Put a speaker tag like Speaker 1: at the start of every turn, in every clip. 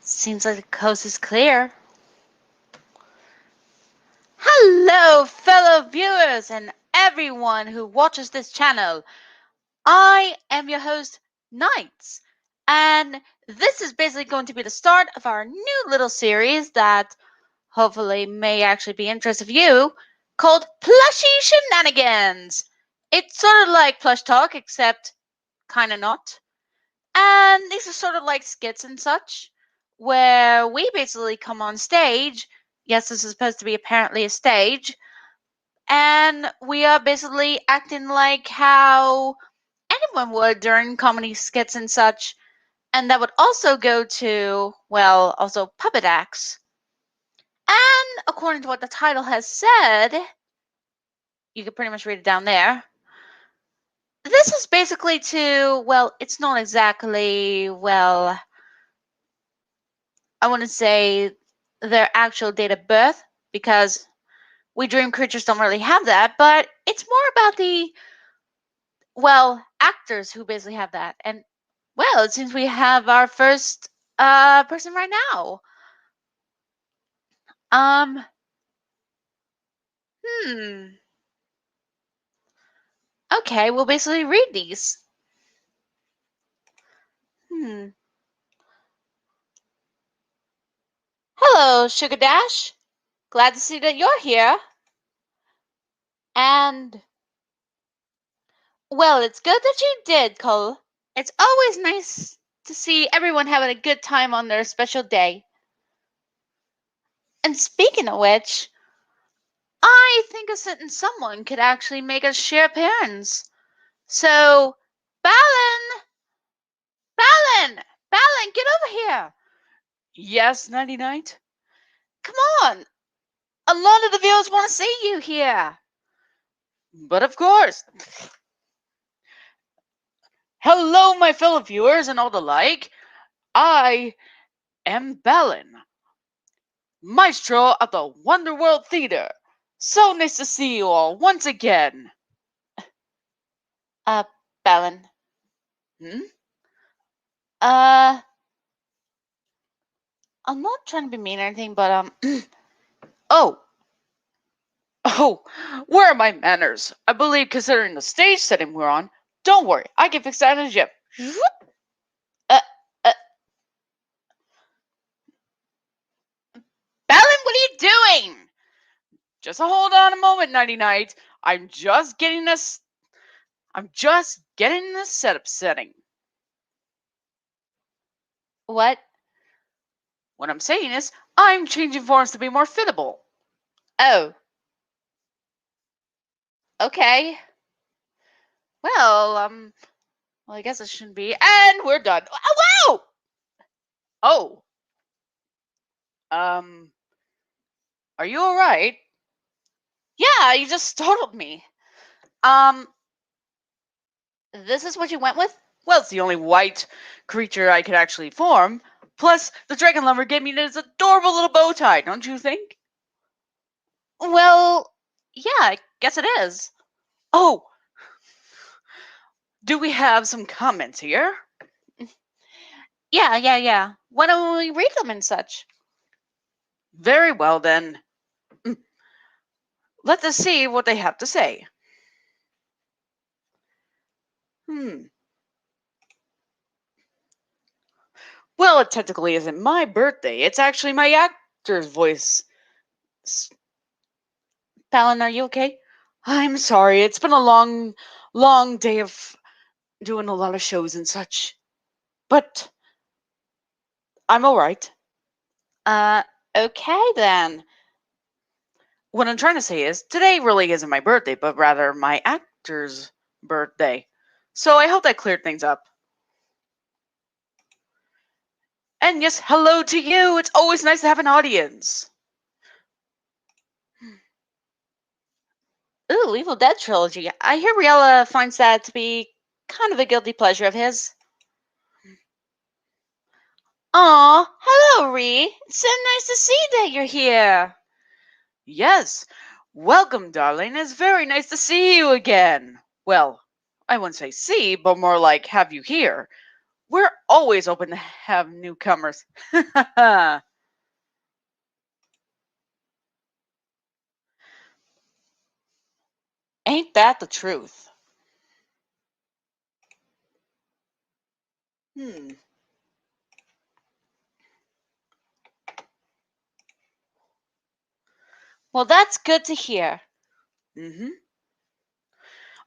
Speaker 1: Seems like the coast is clear. Hello, fellow viewers and everyone who watches this channel. I am your host, Knights, and this is basically going to be the start of our new little series that hopefully may actually be interest of you, called Plushy Shenanigans. It's sort of like Plush Talk, except kind of not. And these are sort of like skits and such, where we basically come on stage. Yes, this is supposed to be apparently a stage. And we are basically acting like how anyone would during comedy skits and such. And that would also go to, well, also puppet acts. And according to what the title has said, you can pretty much read it down there. This is basically to, well, it's not exactly, well, I want to say their actual date of birth, because we dream creatures don't really have that, but it's more about the, well, actors who basically have that. And, well, it seems we have our first person right now. Um, hmm. Okay, we'll basically read these. Hello, Sugar Dash. Glad to see that you're here. And, well, it's good that you did, Cole. It's always nice to see everyone having a good time on their special day. And speaking of which, I think a certain someone could actually make a share appearance. So, Balan! Balan! Balan, get over here! Yes, 99? Come on! A lot of the viewers want to see you here! But of course! Hello, my fellow viewers and all the like. I am Balan, Maestro at the Wonderworld Theater. So nice to see you all once again. Balan. I'm not trying to be mean or anything, but, oh, where are my manners? I believe, considering the stage setting we're on, don't worry, I can fix that in a jiff. Balan, what are you doing? Just hold on a moment, Nighty Night. I'm just getting the setup setting. What? What I'm saying is, I'm changing forms to be more fittable. Oh. Okay. Well, I guess it shouldn't be. And we're done. Oh, wow! Oh. Are you alright? Yeah, you just startled me. This is what you went with? Well, it's the only white creature I could actually form. Plus, the dragon lover gave me this adorable little bow tie, don't you think? Well, yeah, I guess it is. Oh! Do we have some comments here? Yeah. Why don't we read them and such? Very well, then. Let us see what they have to say. Well, it technically isn't my birthday. It's actually my actor's voice. Balan, are you okay? I'm sorry. It's been a long day of doing a lot of shows and such. But I'm alright. Okay then. What I'm trying to say is, today really isn't my birthday, but rather my actor's birthday. So I hope that cleared things up. And yes, hello to you. It's always nice to have an audience. Ooh, Evil Dead trilogy. I hear Riella finds that to be kind of a guilty pleasure of his. Aw, hello, Ree. It's so nice to see that you're here. Yes, welcome, darling. It's very nice to see you again. Well, I wouldn't say see, but more like have you here. We're always open to have newcomers. Ain't that the truth? Hmm. Well, that's good to hear. Mm-hmm.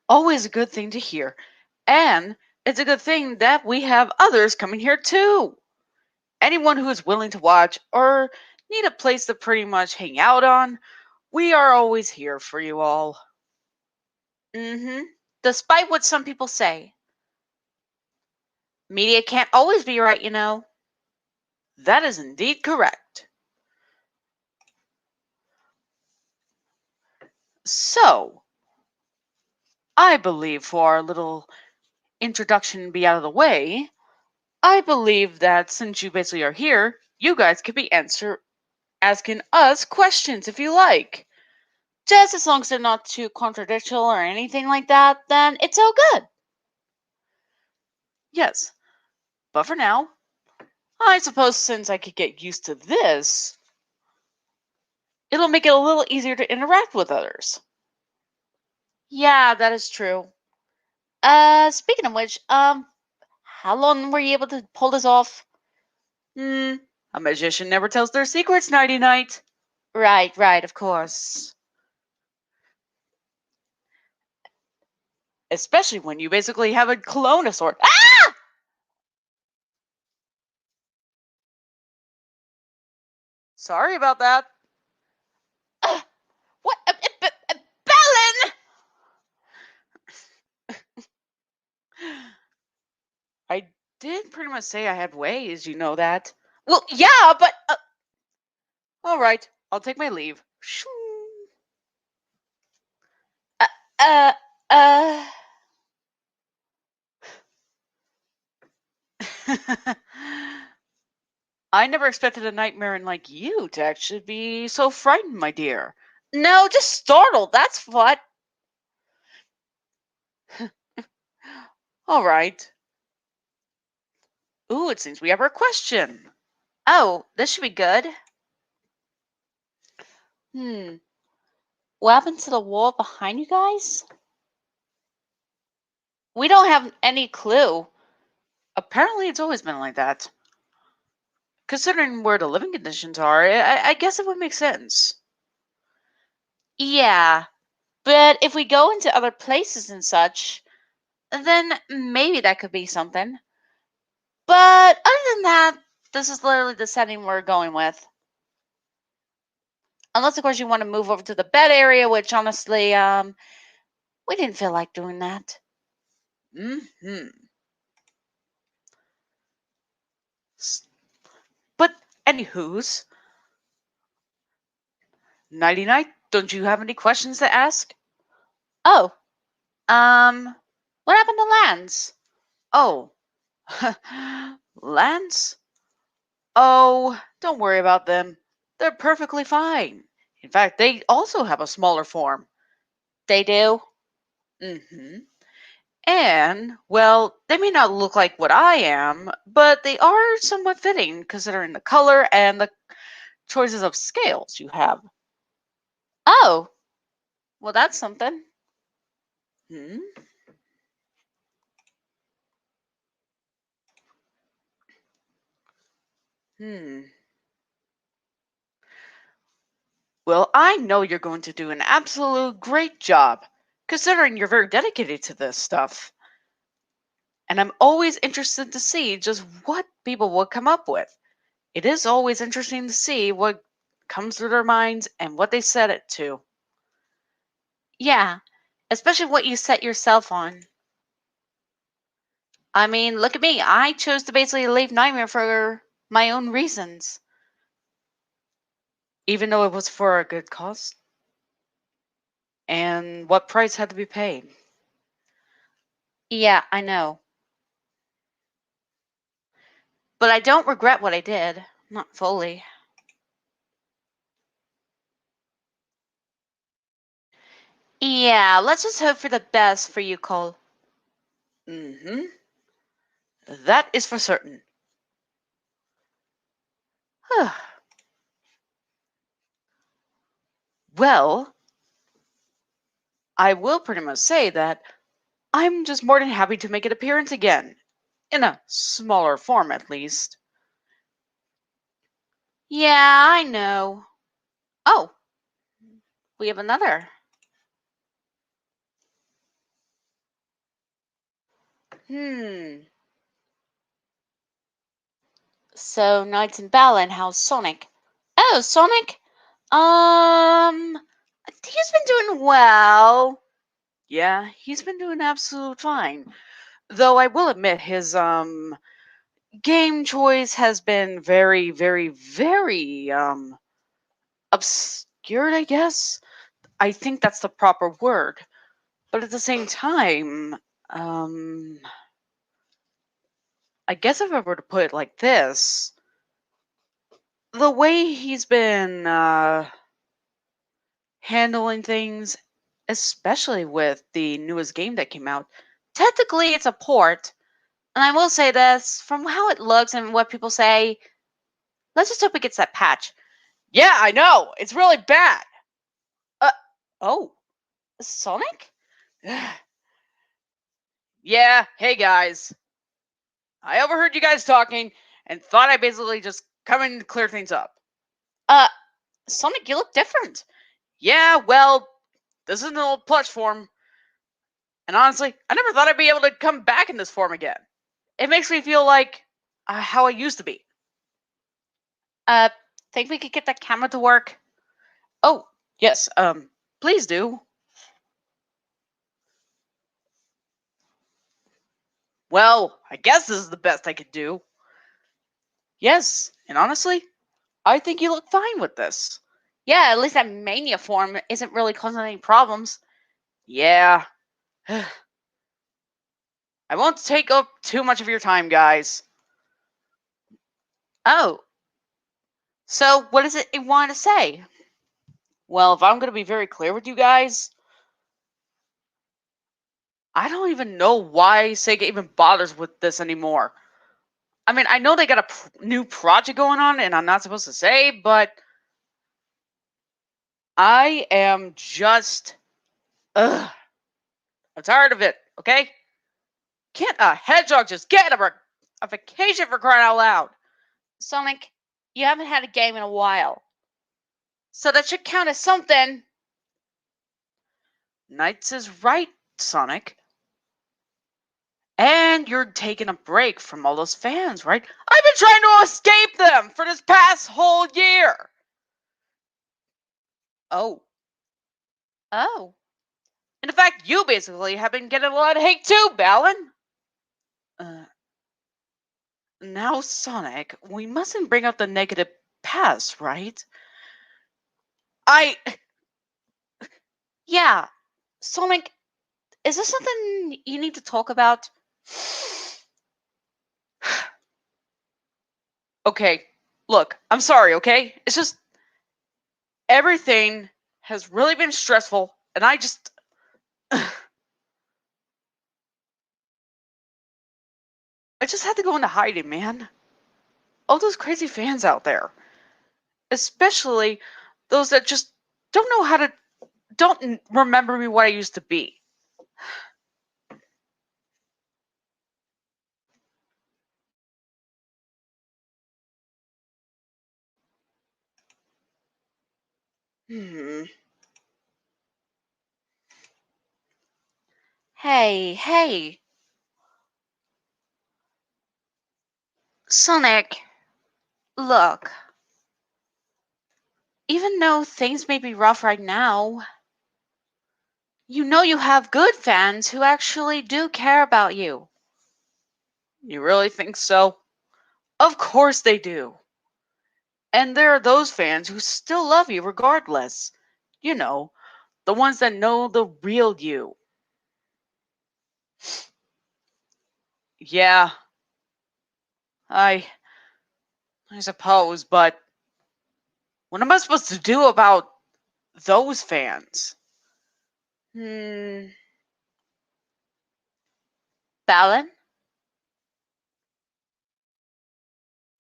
Speaker 1: Always a good thing to hear. And it's a good thing that we have others coming here too. Anyone who is willing to watch or need a place to pretty much hang out on, we are always here for you all. Mm-hmm. Despite what some people say, media can't always be right, you know. That is indeed correct. So, I believe for our little introduction be out of the way, I believe that since you basically are here, you guys could be asking us questions if you like. Just as long as they're not too contradictory or anything like that, then it's all good. Yes, but for now, I suppose since I could get used to this, it'll make it a little easier to interact with others. Yeah, that is true. Speaking of which, how long were you able to pull this off? Hmm, a magician never tells their secrets, Nighty Night. Right, of course. Especially when you basically have a clone of sort. Ah! Sorry about that. Uh, what? Balan! I did pretty much say I had ways, you know that. Well, yeah, but. All right, I'll take my leave. Uh, uh, uh. I never expected a nightmare like you to actually be so frightened, my dear. No, just startled, that's what. All right. Ooh, it seems we have our question. Oh, this should be good. Hmm. What happened to the wall behind you guys? We don't have any clue. Apparently, it's always been like that. Considering where the living conditions are, I guess it would make sense. Yeah, but if we go into other places and such, then maybe that could be something. But other than that, this is literally the setting we're going with. Unless, of course, you want to move over to the bed area, which honestly, we didn't feel like doing that. Hmm. But anywho's, Nighty Night, don't you have any questions to ask? Oh, what happened to Lance? Oh, Lance? Oh, don't worry about them. They're perfectly fine. In fact, they also have a smaller form. They do? Mm-hmm. And, well, they may not look like what I am, but they are somewhat fitting considering the color and the choices of scales you have. Oh, well, that's something. Hmm? Hmm. Well, I know you're going to do an absolute great job, considering you're very dedicated to this stuff. And I'm always interested to see just what people will come up with. It is always interesting to see what comes through their minds and what they set it to. Yeah, especially what you set yourself on. I mean, look at me. I chose to basically leave Nightmare for my own reasons, even though it was for a good cause.
Speaker 2: and what price had to be paid.
Speaker 1: Yeah, I know. But I don't regret what I did. Not fully. Yeah, let's just hope for the best for you, Cole.
Speaker 2: Mm-hmm. That is for certain. Well, I will pretty much say that I'm just more than happy to make an appearance again. In a smaller form, at least.
Speaker 1: Yeah, I know. Oh, we have another. So, Knights and Balan, how's Sonic? Oh, Sonic? He's been doing well.
Speaker 2: Yeah, he's been doing absolutely fine. Though I will admit his game choice has been very, very, very obscured, I guess. I think that's the proper word. But at the same time, um I guess if I were to put it like this, the way he's been handling things, especially with the newest game that came out,
Speaker 1: Technically, it's a port. And I will say this from how it looks and what people say, let's just hope it gets that patch.
Speaker 2: yeah, I know, it's really bad.
Speaker 1: Oh, Sonic?
Speaker 2: Yeah, hey guys. I overheard you guys talking and thought I'd basically just come in to clear things up.
Speaker 1: Sonic, you look different.
Speaker 2: Yeah, well, this is an old plush form. And honestly, I never thought I'd be able to come back in this form again. It makes me feel like how I used to be.
Speaker 1: Think we could get that camera to work?
Speaker 2: Oh, yes, please do. Well, I guess this is the best I could do. Yes, and honestly, I think you look fine with this.
Speaker 1: Yeah, at least that mania form isn't really causing any problems.
Speaker 2: Yeah. I won't take up too much of your time, guys.
Speaker 1: Oh. So, what is it you want to say?
Speaker 2: Well, if I'm going to be very clear with you guys, I don't even know why Sega even bothers with this anymore. I mean, I know they got a new project going on, and I'm not supposed to say, but I am just, ugh, I'm tired of it. Okay, can't a hedgehog just get a vacation for crying out loud?
Speaker 1: Sonic, you haven't had a game in a while. So that should count as something.
Speaker 2: Knights is right, Sonic. And you're taking a break from all those fans, right? I've been trying to escape them for this past whole year.
Speaker 1: Oh. Oh.
Speaker 2: And in fact, you basically have been getting a lot of hate too, Balan. Now, Sonic, we mustn't bring up the negative past, right?
Speaker 1: Yeah. Sonic, is this something you need to talk about?
Speaker 2: Okay, look, I'm sorry, okay? It's just everything has really been stressful, and I just. I just had to go into hiding, man. All those crazy fans out there. Especially those that just don't remember me what I used to be. Hmm.
Speaker 1: Hey. Sonic, look. Even though things may be rough right now, you know you have good fans who actually do care about you.
Speaker 2: You really think so? Of course they do. And there are those fans who still love you regardless. You know, The ones that know the real you. Yeah, I suppose, but what am I supposed to do about those fans?
Speaker 1: Balan?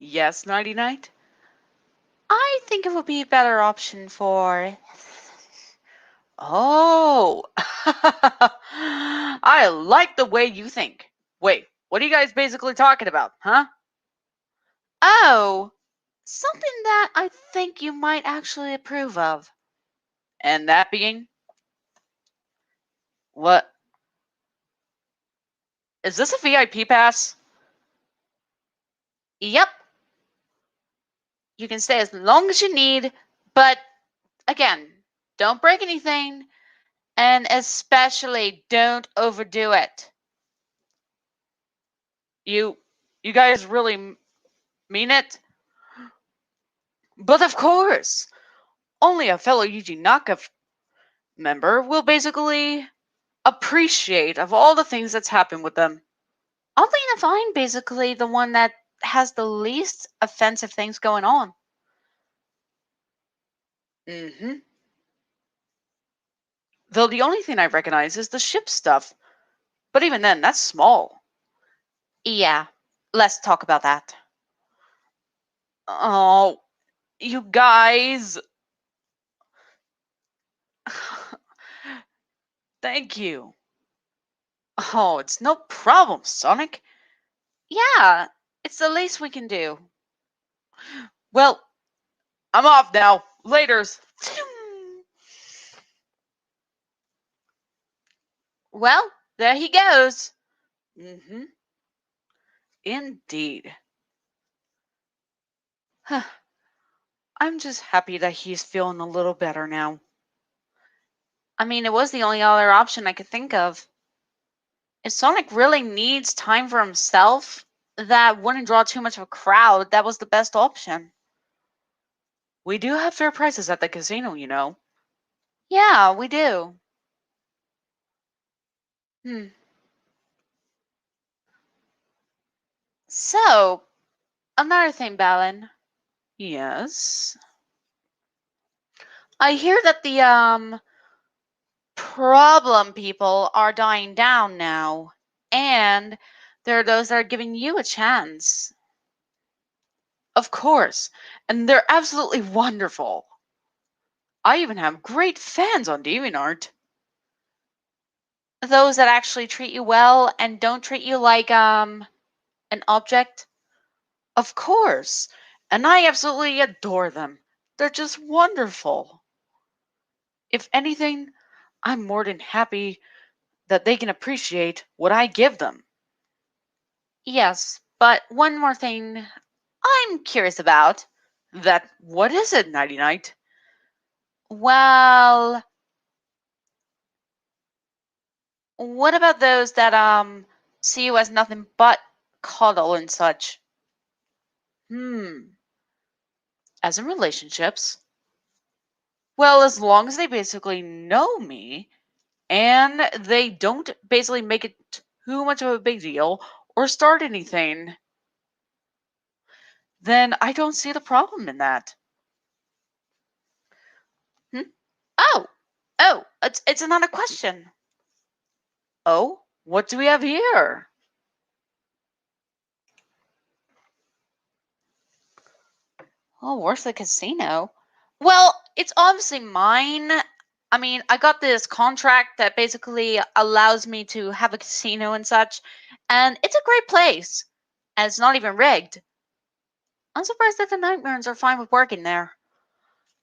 Speaker 2: Yes, Nighty Night?
Speaker 1: I think it would be a better option for.
Speaker 2: Oh, I like the way you think. Wait, what are you guys basically talking about, huh?
Speaker 1: Oh, something that I think you might actually approve of.
Speaker 2: And that being? What? Is this a VIP pass?
Speaker 1: Yep, you can stay as long as you need, but again, don't break anything, and especially don't overdo it.
Speaker 2: You guys really mean it? But of course, only a fellow Yuji Naka member will basically appreciate of all the things that's happened with them.
Speaker 1: Oddly enough, I'm basically the one that has the least offensive things going on.
Speaker 2: Mm-hmm. Though the only thing I recognize is the ship stuff. But even then, that's small.
Speaker 1: Yeah, let's talk about that.
Speaker 2: Oh, you guys. Thank you. Oh, it's no problem, Sonic.
Speaker 1: Yeah, it's the least we can do.
Speaker 2: Well, I'm off now. Laters.
Speaker 1: Well, there he goes.
Speaker 2: Mm-hmm. Indeed. I'm just happy that he's feeling a little better now.
Speaker 1: I mean, it was the only other option I could think of. If Sonic really needs time for himself, that wouldn't draw too much of a crowd. That was the best option.
Speaker 2: We do have fair prices at the casino, you know.
Speaker 1: Yeah, we do.
Speaker 2: Hmm.
Speaker 1: So, another thing, Balan.
Speaker 2: Yes.
Speaker 1: I hear that the problem people are dying down now, and there are those that are giving you a chance.
Speaker 2: Of course. And they're absolutely wonderful. I even have great fans on DeviantArt.
Speaker 1: Those that actually treat you well and don't treat you like an object.
Speaker 2: Of course. And I absolutely adore them. They're just wonderful. If anything, I'm more than happy that they can appreciate what I give them.
Speaker 1: Yes, but one more thing I'm curious about.
Speaker 2: That, what is it, Nighty Night?
Speaker 1: Well, what about those that see you as nothing but cuddle and such?
Speaker 2: As in relationships? Well, as long as they basically know me and they don't basically make it too much of a big deal or start anything, then I don't see the problem in that.
Speaker 1: Oh, oh, it's another question.
Speaker 2: Oh, what do we have here?
Speaker 1: Oh, where's the casino? Well, it's obviously mine. I mean, I got this contract that basically allows me to have a casino and such, and it's a great place. And it's not even rigged. I'm surprised that the Nightmares are fine with working there.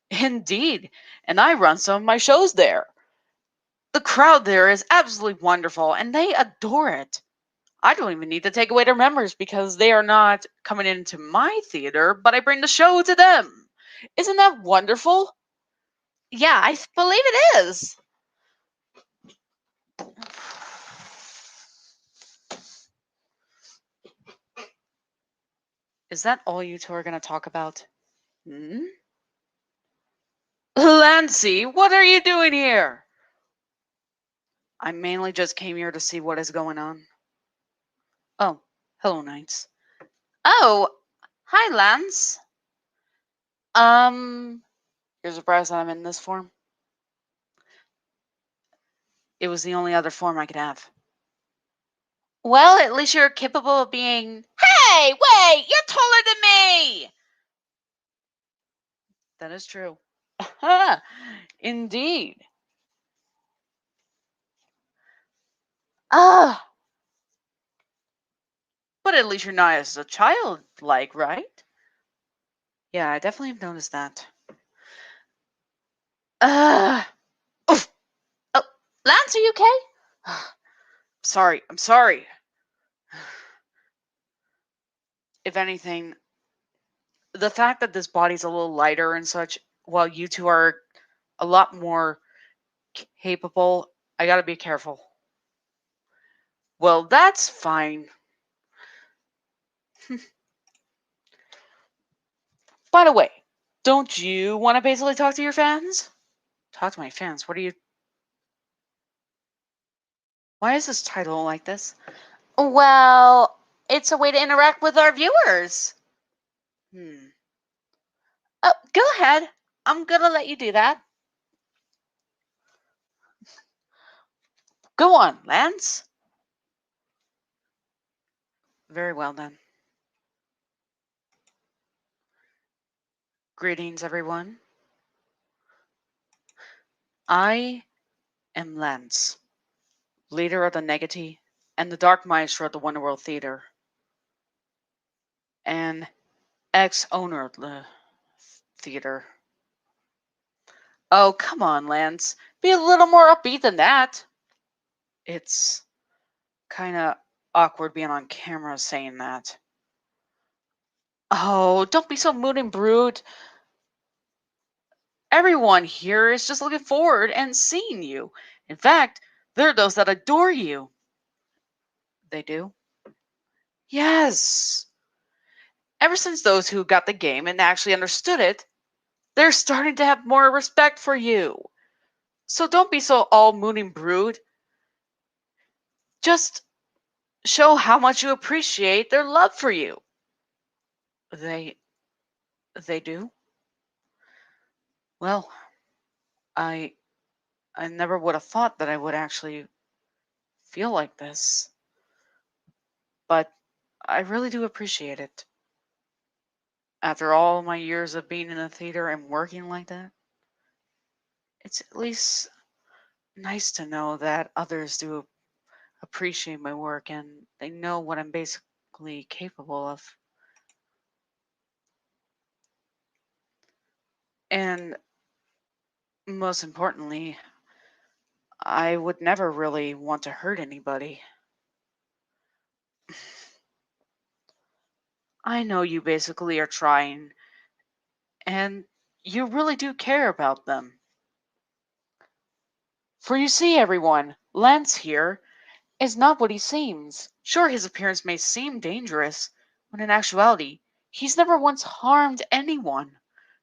Speaker 2: Indeed, and I run some of my shows there. The crowd there is absolutely wonderful and they adore it. I don't even need to take away their members because they are not coming into my theater, but I bring the show to them. Isn't that wonderful?
Speaker 1: Yeah, I believe it is.
Speaker 2: Is that all you two are going to talk about? Hmm? Lancy, what are you doing here? I mainly just came here to see what is going on. Oh, hello, Knights.
Speaker 1: Oh, hi, Lance.
Speaker 2: Um, you're surprised that I'm in this form? It was the only other form I could have.
Speaker 1: Well, at least you're capable of being. Hey, wait! You're taller than me!
Speaker 2: That is true. Indeed.
Speaker 1: Ugh.
Speaker 2: But at least you're not as a child like, right? Yeah, I definitely have noticed that.
Speaker 1: Ugh. Oof. Oh, Lance, are you okay?
Speaker 2: Sorry, I'm sorry. If anything, the fact that this body's a little lighter and such, while you two are a lot more capable, I gotta be careful. Well, that's fine. By the way, don't you want to basically talk to your fans? Talk to my fans? What are you. Why is this title like this?
Speaker 1: Well, it's a way to interact with our viewers.
Speaker 2: Hmm.
Speaker 1: Oh, go ahead. I'm gonna let you do that.
Speaker 2: Go on, Lance. Very well then. Greetings, everyone. I am Lance, leader of the Negati and the Dark Maestro of the Wonderworld Theater, and ex-owner of the theater. Oh, come on, Lance. Be a little more upbeat than that. It's kind of awkward being on camera saying that. Oh, don't be so mood and brood. Everyone here is just looking forward and seeing you. In fact, there are those that adore you. They do? Yes. Ever since those who got the game and actually understood it, they're starting to have more respect for you. So don't be so all moon and brood. Just show how much you appreciate their love for you. They they do? Well, I I never would have thought that I would actually feel like this, but I really do appreciate it. After all my years of being in the theater and working like that, it's at least nice to know that others do appreciate my work and they know what I'm basically capable of. And most importantly, I would never really want to hurt anybody. I know you basically are trying, and you really do care about them. For you see, everyone, Lance here is not what he seems. Sure, his appearance may seem dangerous, when in actuality, he's never once harmed anyone.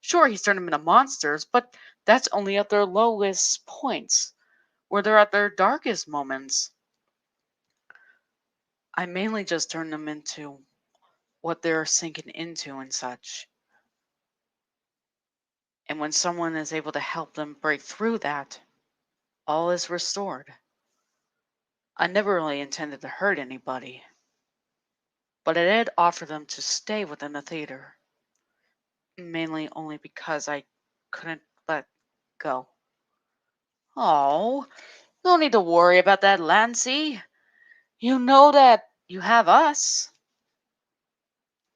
Speaker 2: Sure, he's turned them into monsters, but that's only at their lowest points, where they're at their darkest moments. I mainly just turn them into what they're sinking into and such. And when someone is able to help them break through that, all is restored. I never really intended to hurt anybody, but I did offer them to stay within the theater, mainly only because I couldn't let go. Oh, no need to worry about that, Lancy. You know that you have us.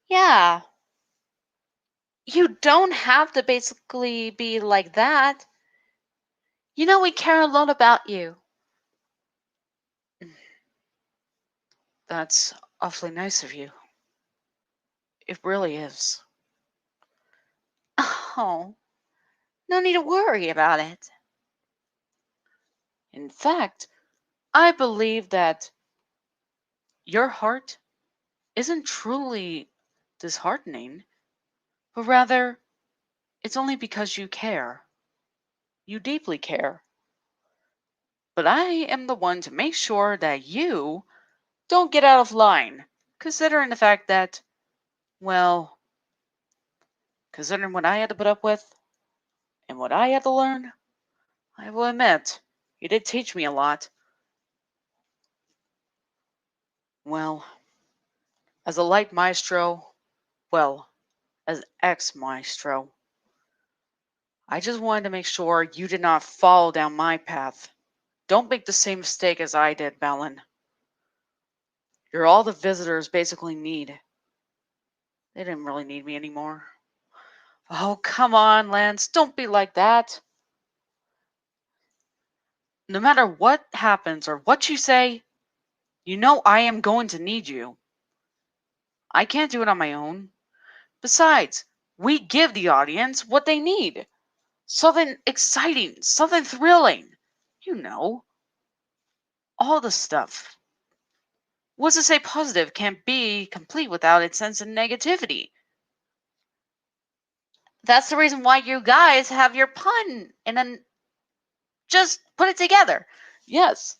Speaker 1: Yeah. You don't have to basically be like that. You know, we care a lot about you.
Speaker 2: That's awfully nice of you. It really is.
Speaker 1: Oh, no need to worry about it.
Speaker 2: In fact, I believe that your heart isn't truly disheartening, but rather it's only because you care. You deeply care. But I am the one to make sure that you don't get out of line, considering the fact that, well, considering what I had to put up with and what I had to learn, I will admit, you did teach me a lot. Well, as a light maestro, well, as ex maestro, I just wanted to make sure you did not fall down my path. Don't make the same mistake as I did, Balan. You're all the visitors basically need. They didn't really need me anymore. Oh, come on, Lance. Don't be like that. No matter what happens or what you say, you know I am going to need you. I can't do it on my own. Besides, we give the audience what they need. Something exciting, something thrilling. You know, all the stuff. What's to say positive can't be complete without its sense of negativity? That's the reason why you guys have your pun and then just put it together. Yes,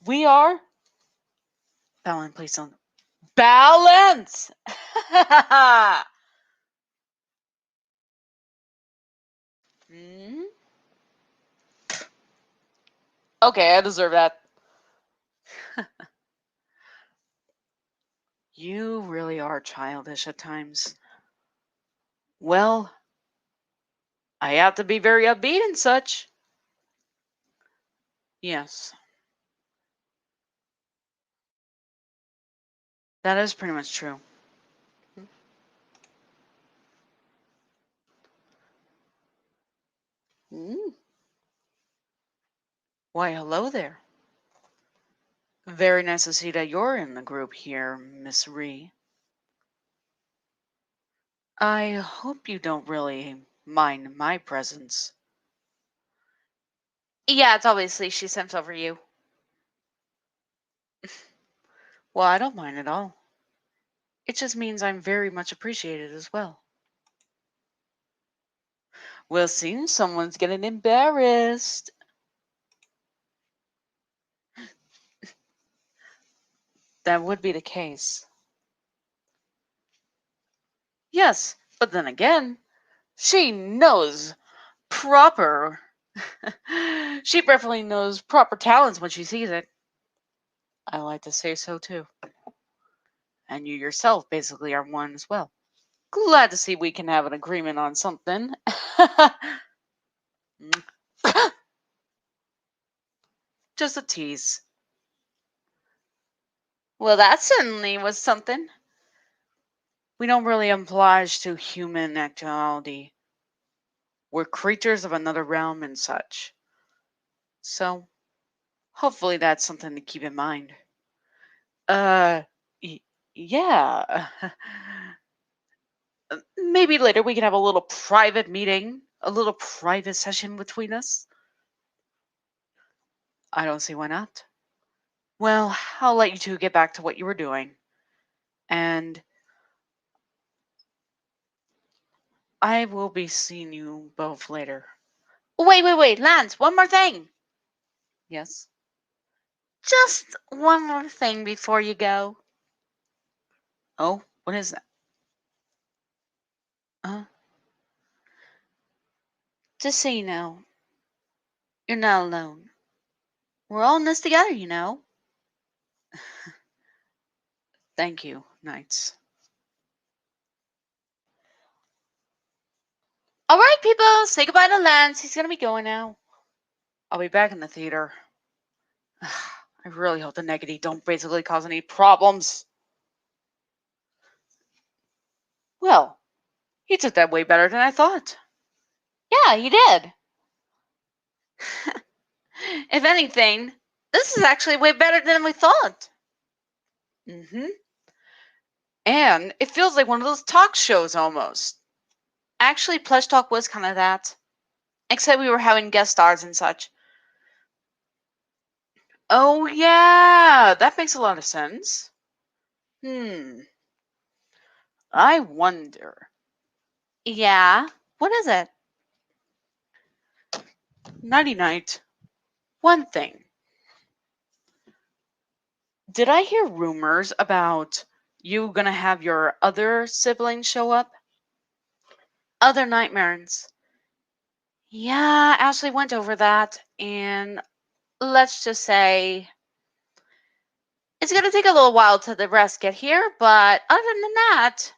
Speaker 2: we are. Balance, please don't. Balance! Hmm? Okay, I deserve that. You really are childish at times. Well, I have to be very upbeat and such. Yes, that is pretty much true. Mm. Why, hello there. Very nice to see that you're in the group here, Miss Ree. I hope you don't really mind my presence.
Speaker 1: Yeah, it's obviously she sent over you.
Speaker 2: Well, I don't mind at all. It just means I'm very much appreciated as well. Well, seems someone's getting embarrassed. That would be the case. Yes, but then again, she knows proper. She definitely knows proper talents when she sees it. I like to say so too. And you yourself basically are one as well. Glad to see we can have an agreement on something. Just a tease.
Speaker 1: Well, that certainly was something.
Speaker 2: We don't really oblige to human actuality. We're creatures of another realm and such. So, hopefully that's something to keep in mind. Uh, y- yeah. Maybe later we can have a little private meeting, a little private session between us. I don't see why not. Well, I'll let you two get back to what you were doing. And I will be seeing you both later.
Speaker 1: Wait, Lance, one more thing.
Speaker 2: Yes?
Speaker 1: Just one more thing before you go.
Speaker 2: Oh, what is that?
Speaker 1: Just so you know, you're not alone. We're all in this together, you know.
Speaker 2: Thank you, Knights.
Speaker 1: Alright, people, say goodbye to Lance. He's gonna be going now.
Speaker 2: I'll be back in the theater. I really hope the negative don't basically cause any problems. Well, he took that way better than I thought.
Speaker 1: Yeah, you did. If anything, this is actually way better than we thought.
Speaker 2: Mm-hmm. And it feels like one of those talk shows almost.
Speaker 1: Actually, Plush Talk was kind of that. Except we were having guest stars and such.
Speaker 2: Oh, yeah, that makes a lot of sense. Hmm, I wonder.
Speaker 1: Yeah. What is it?
Speaker 2: Nighty night. One thing, did I hear rumors about you gonna have your other siblings show up? Other nightmares. Yeah, Ashley went over that, and let's just say it's gonna take a little while till the rest get here, but other than that,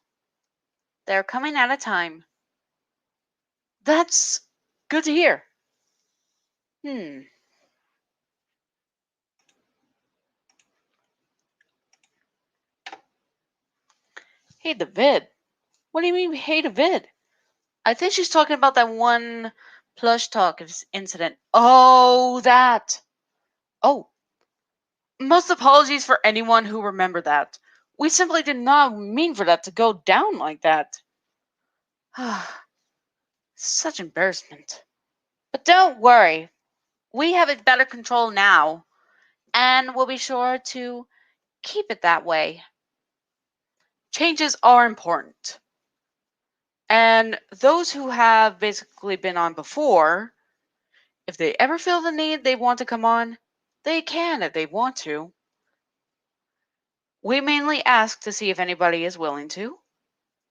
Speaker 2: they're coming at a time. That's good to hear. Hmm. Hey, the vid. What do you mean, hey, the vid? I think she's talking about that one plush talk incident. Oh, that. Oh, most apologies for anyone who remembered that. We simply did not mean for that to go down like that. Such embarrassment. But don't worry, we have it better control now, and we'll be sure to keep it that way. Changes are important. And those who have basically been on before, if they ever feel the need they want to come on, they can if they want to. We mainly ask to see if anybody is willing to,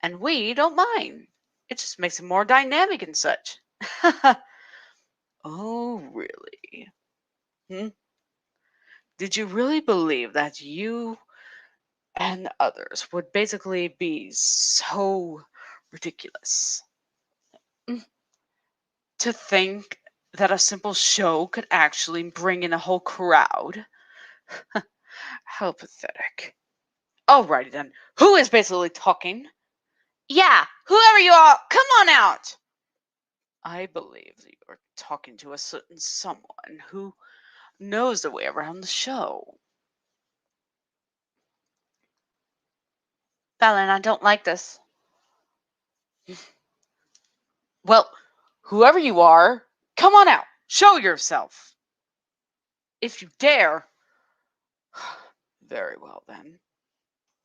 Speaker 2: and we don't mind. It just makes it more dynamic and such. Oh, really? Hmm? Did you really believe that you and others would basically be so ridiculous? Mm. To think that a simple show could actually bring in a whole crowd? How pathetic. Alrighty then. Who is basically talking? Yeah, whoever you are, come on out! I believe that you are talking to a certain someone who knows the way around the show.
Speaker 1: Balan, I don't like this.
Speaker 2: Well, whoever you are, come on out. Show yourself. If you dare. Very well then.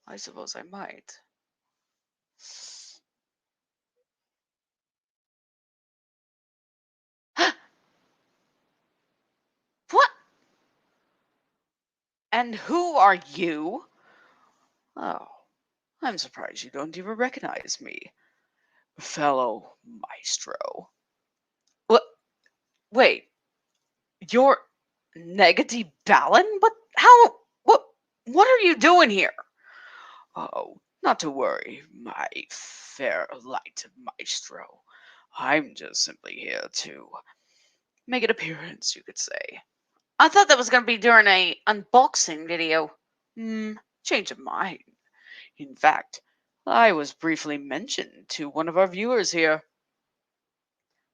Speaker 2: I suppose I might. What? And who are you? Oh, I'm surprised you don't even recognize me, fellow maestro. What? Wait, you're Negative Balan? But how? What are you doing here? Oh, not to worry, my fair light maestro. I'm just simply here to make an appearance, you could say.
Speaker 1: I thought that was going to be during a unboxing video.
Speaker 2: Change of mind. In fact, I was briefly mentioned to one of our viewers here.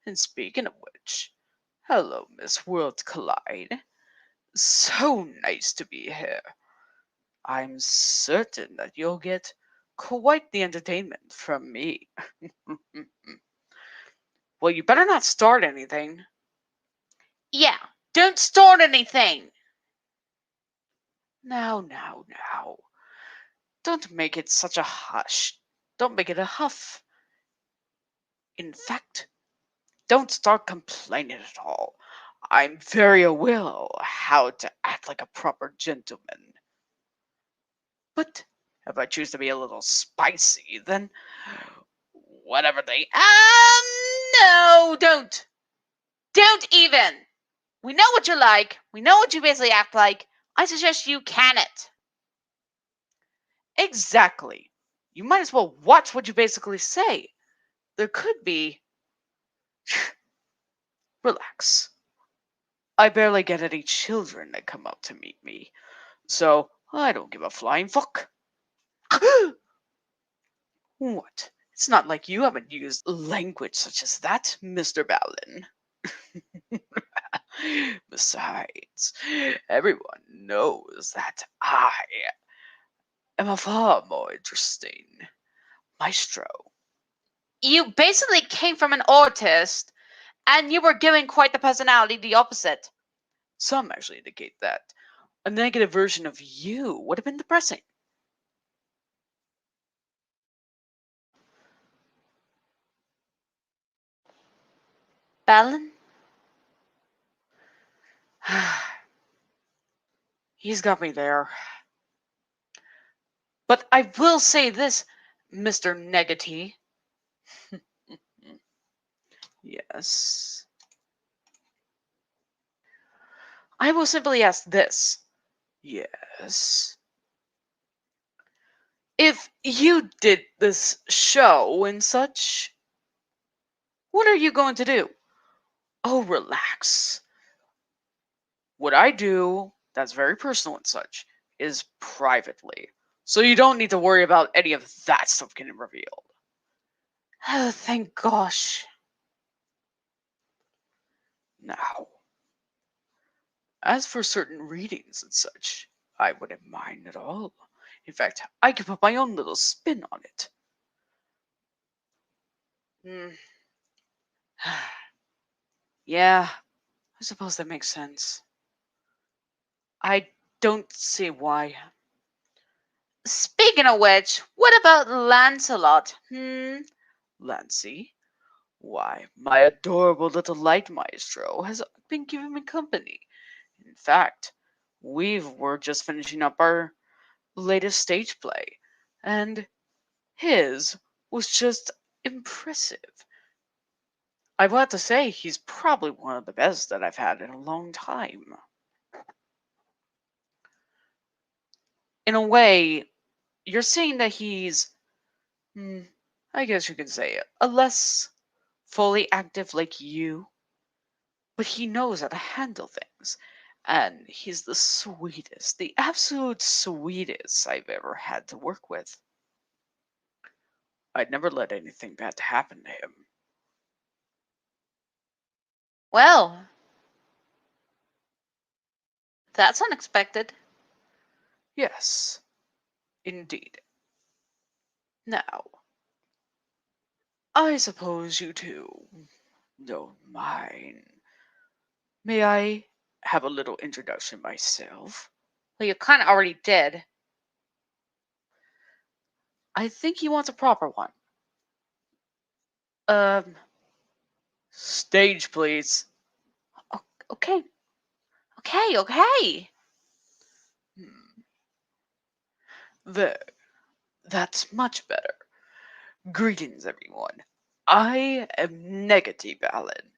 Speaker 2: And speaking of which, hello, Miss World Collide. So nice to be here. I'm certain that you'll get quite the entertainment from me. Well, you better not start anything.
Speaker 1: Yeah, don't start anything.
Speaker 2: Now. Don't make it such a hush. Don't make it a huff. In fact, don't start complaining at all. I'm very aware how to act like a proper gentleman. But if I choose to be a little spicy, then whatever they.
Speaker 1: No, don't. Don't even. We know what you're like. We know what you basically act like. I suggest you can it.
Speaker 2: Exactly. You might as well watch what you basically say. There could be. Relax. I barely get any children that come out to meet me, so I don't give a flying fuck. What? It's not like you haven't used language such as that, Mr. Balan. Besides, everyone knows that I am a far more interesting maestro.
Speaker 1: You basically came from an artist, and you were giving quite the personality the opposite.
Speaker 2: Some actually indicate that a negative version of you would have been depressing.
Speaker 1: Balan?
Speaker 2: He's got me there. But I will say this, Mr. Negati. Yes. I will simply ask this. Yes. If you did this show and such, what are you going to do? Oh, relax. What I do, that's very personal and such, is privately. So you don't need to worry about any of that stuff getting revealed. Oh, thank gosh. Now, as for certain readings and such, I wouldn't mind at all. In fact, I could put my own little spin on it. Hmm. Yeah, I suppose that makes sense. I don't see why.
Speaker 1: Speaking of which, what about Lancelot?
Speaker 2: Lancy? Why, my adorable little light maestro has been giving me company. In fact, we're just finishing up our latest stage play, and his was just impressive. I will have to say he's probably one of the best that I've had in a long time. In a way, you're saying that he's, hmm, I guess you could say it, a less fully active like you, but he knows how to handle things. And he's the sweetest, the absolute sweetest I've ever had to work with. I'd never let anything bad happen to him.
Speaker 1: Well, that's unexpected.
Speaker 2: Yes, indeed. Now, I suppose you two don't mind. May I have a little introduction myself?
Speaker 1: Well, you kind of already did.
Speaker 2: I think he wants a proper one. Um, Stage, please.
Speaker 1: Okay, okay.
Speaker 2: Hmm. There, that's much better. Greetings, everyone. I am Negative Balan.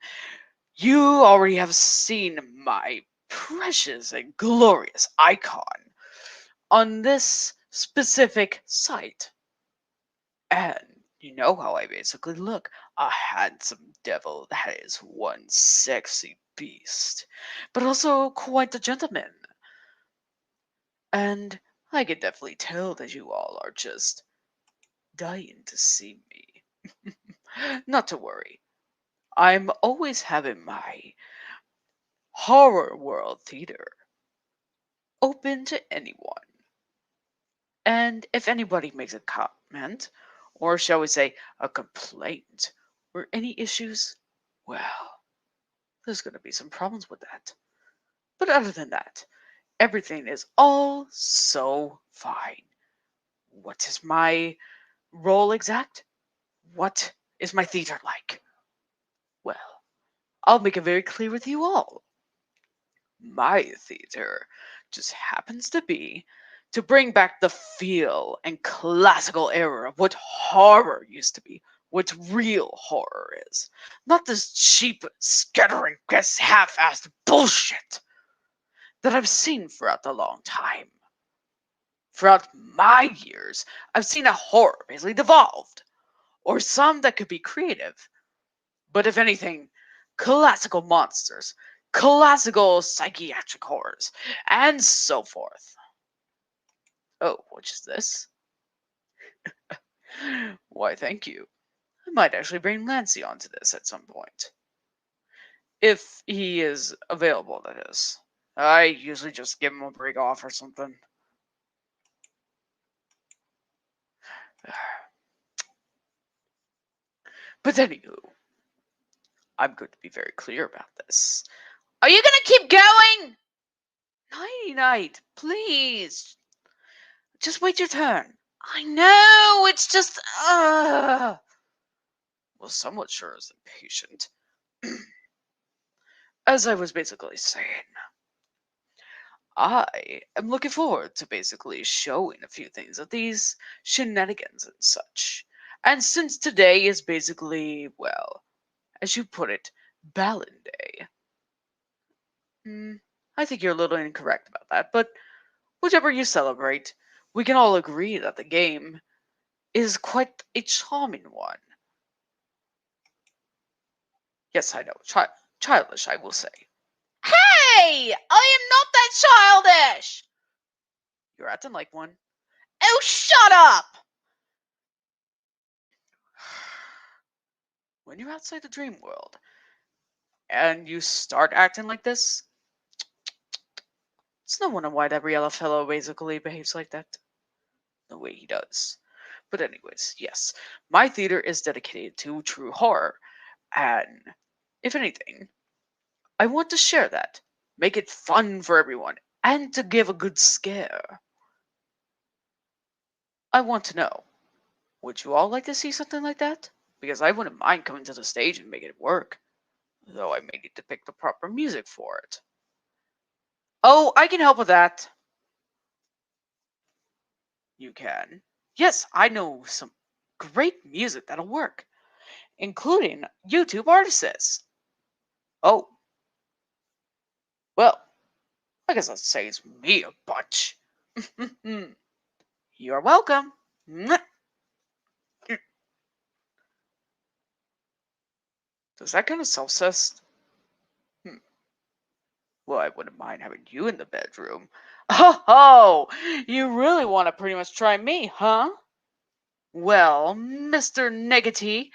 Speaker 2: You already have seen my precious and glorious icon on this specific site. And you know how I basically look, a handsome devil that is one sexy beast, but also quite a gentleman. And I can definitely tell that you all are just dying to see me. Not to worry, I'm always having my horror world theater open to anyone. And if anybody makes a comment, or shall we say a complaint, or any issues, well, there's going to be some problems with that. But other than that, everything is all so fine. What is my role exact? What is my theater like? Well, I'll make it very clear with you all. My theater just happens to be to bring back the feel and classical era of what horror used to be, what real horror is. Not this cheap, scattering, half-assed bullshit that I've seen throughout the long time. Throughout my years, I've seen a horror basically devolved, or some that could be creative, but if anything, classical monsters, classical psychiatric horrors, and so forth. Oh, which is this? Why, thank you. I might actually bring Lancy onto this at some point. If he is available, that is. I usually just give him a break off or something. But anywho, I'm going to be very clear about this.
Speaker 1: Are you gonna keep going?
Speaker 2: Nighty night, please. Just wait your turn.
Speaker 1: I know, it's just,
Speaker 2: Well, somewhat sure is impatient. As I was basically saying, I am looking forward to basically showing a few things of these shenanigans and such. And since today is basically, well, as you put it, Balan Day, hmm, I think you're a little incorrect about that, but whichever you celebrate, we can all agree that the game is quite a charming one. Yes, I know, childish, I will say.
Speaker 1: Hey! I am not that childish!
Speaker 2: You're acting like one.
Speaker 1: Oh, shut up!
Speaker 2: When you're outside the dream world and you start acting like this, it's no wonder why that Riella fellow basically behaves like that. The way he does. But anyways, yes, my theater is dedicated to true horror, and if anything, I want to share that, make it fun for everyone, and to give a good scare. I want to know, would you all like to see something like that? Because I wouldn't mind coming to the stage and making it work, though I may need to pick the proper music for it. Oh, I can help with that. You can. Yes, I know some great music that'll work, including YouTube artists. Oh, well, I guess that saves me a bunch. You're welcome. Mwah. Does that kind of self-cess? Hmm. Well, I wouldn't mind having you in the bedroom. Oh, you really want to pretty much try me, huh? Well, Mr. Negati,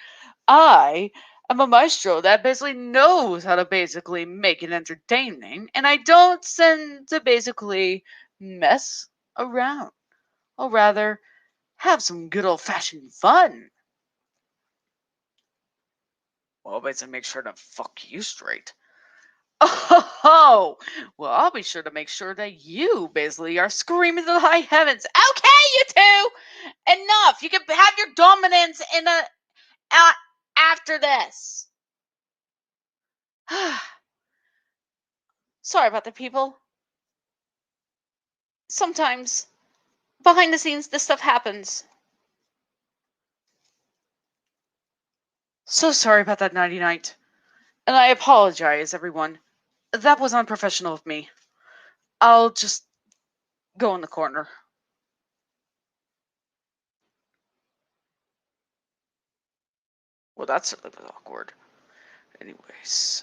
Speaker 2: I am a maestro that basically knows how to basically make it entertaining, and I don't tend to basically mess around, or rather, have some good old fashioned fun. Well, basically, make sure to fuck you straight. Oh, well, I'll be sure to make sure that you basically are screaming to the high heavens. Okay, you two, enough. You can have your dominance in uh, after this. Sorry about the people. Sometimes behind the scenes, this stuff happens. So sorry about that, Nighty Night. And I apologize, everyone. That was unprofessional of me. I'll just go in the corner. Well, that's a little bit awkward. Anyways.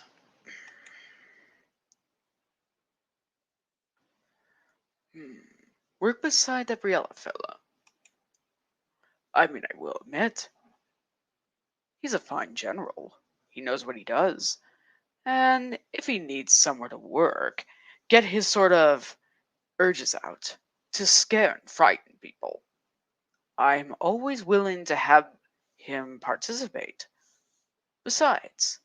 Speaker 2: Hmm. Work beside that Briella fella. I mean, I will admit, he's a fine general. He knows what he does. And if he needs somewhere to work, get his sort of urges out to scare and frighten people, I'm always willing to have him participate. Besides,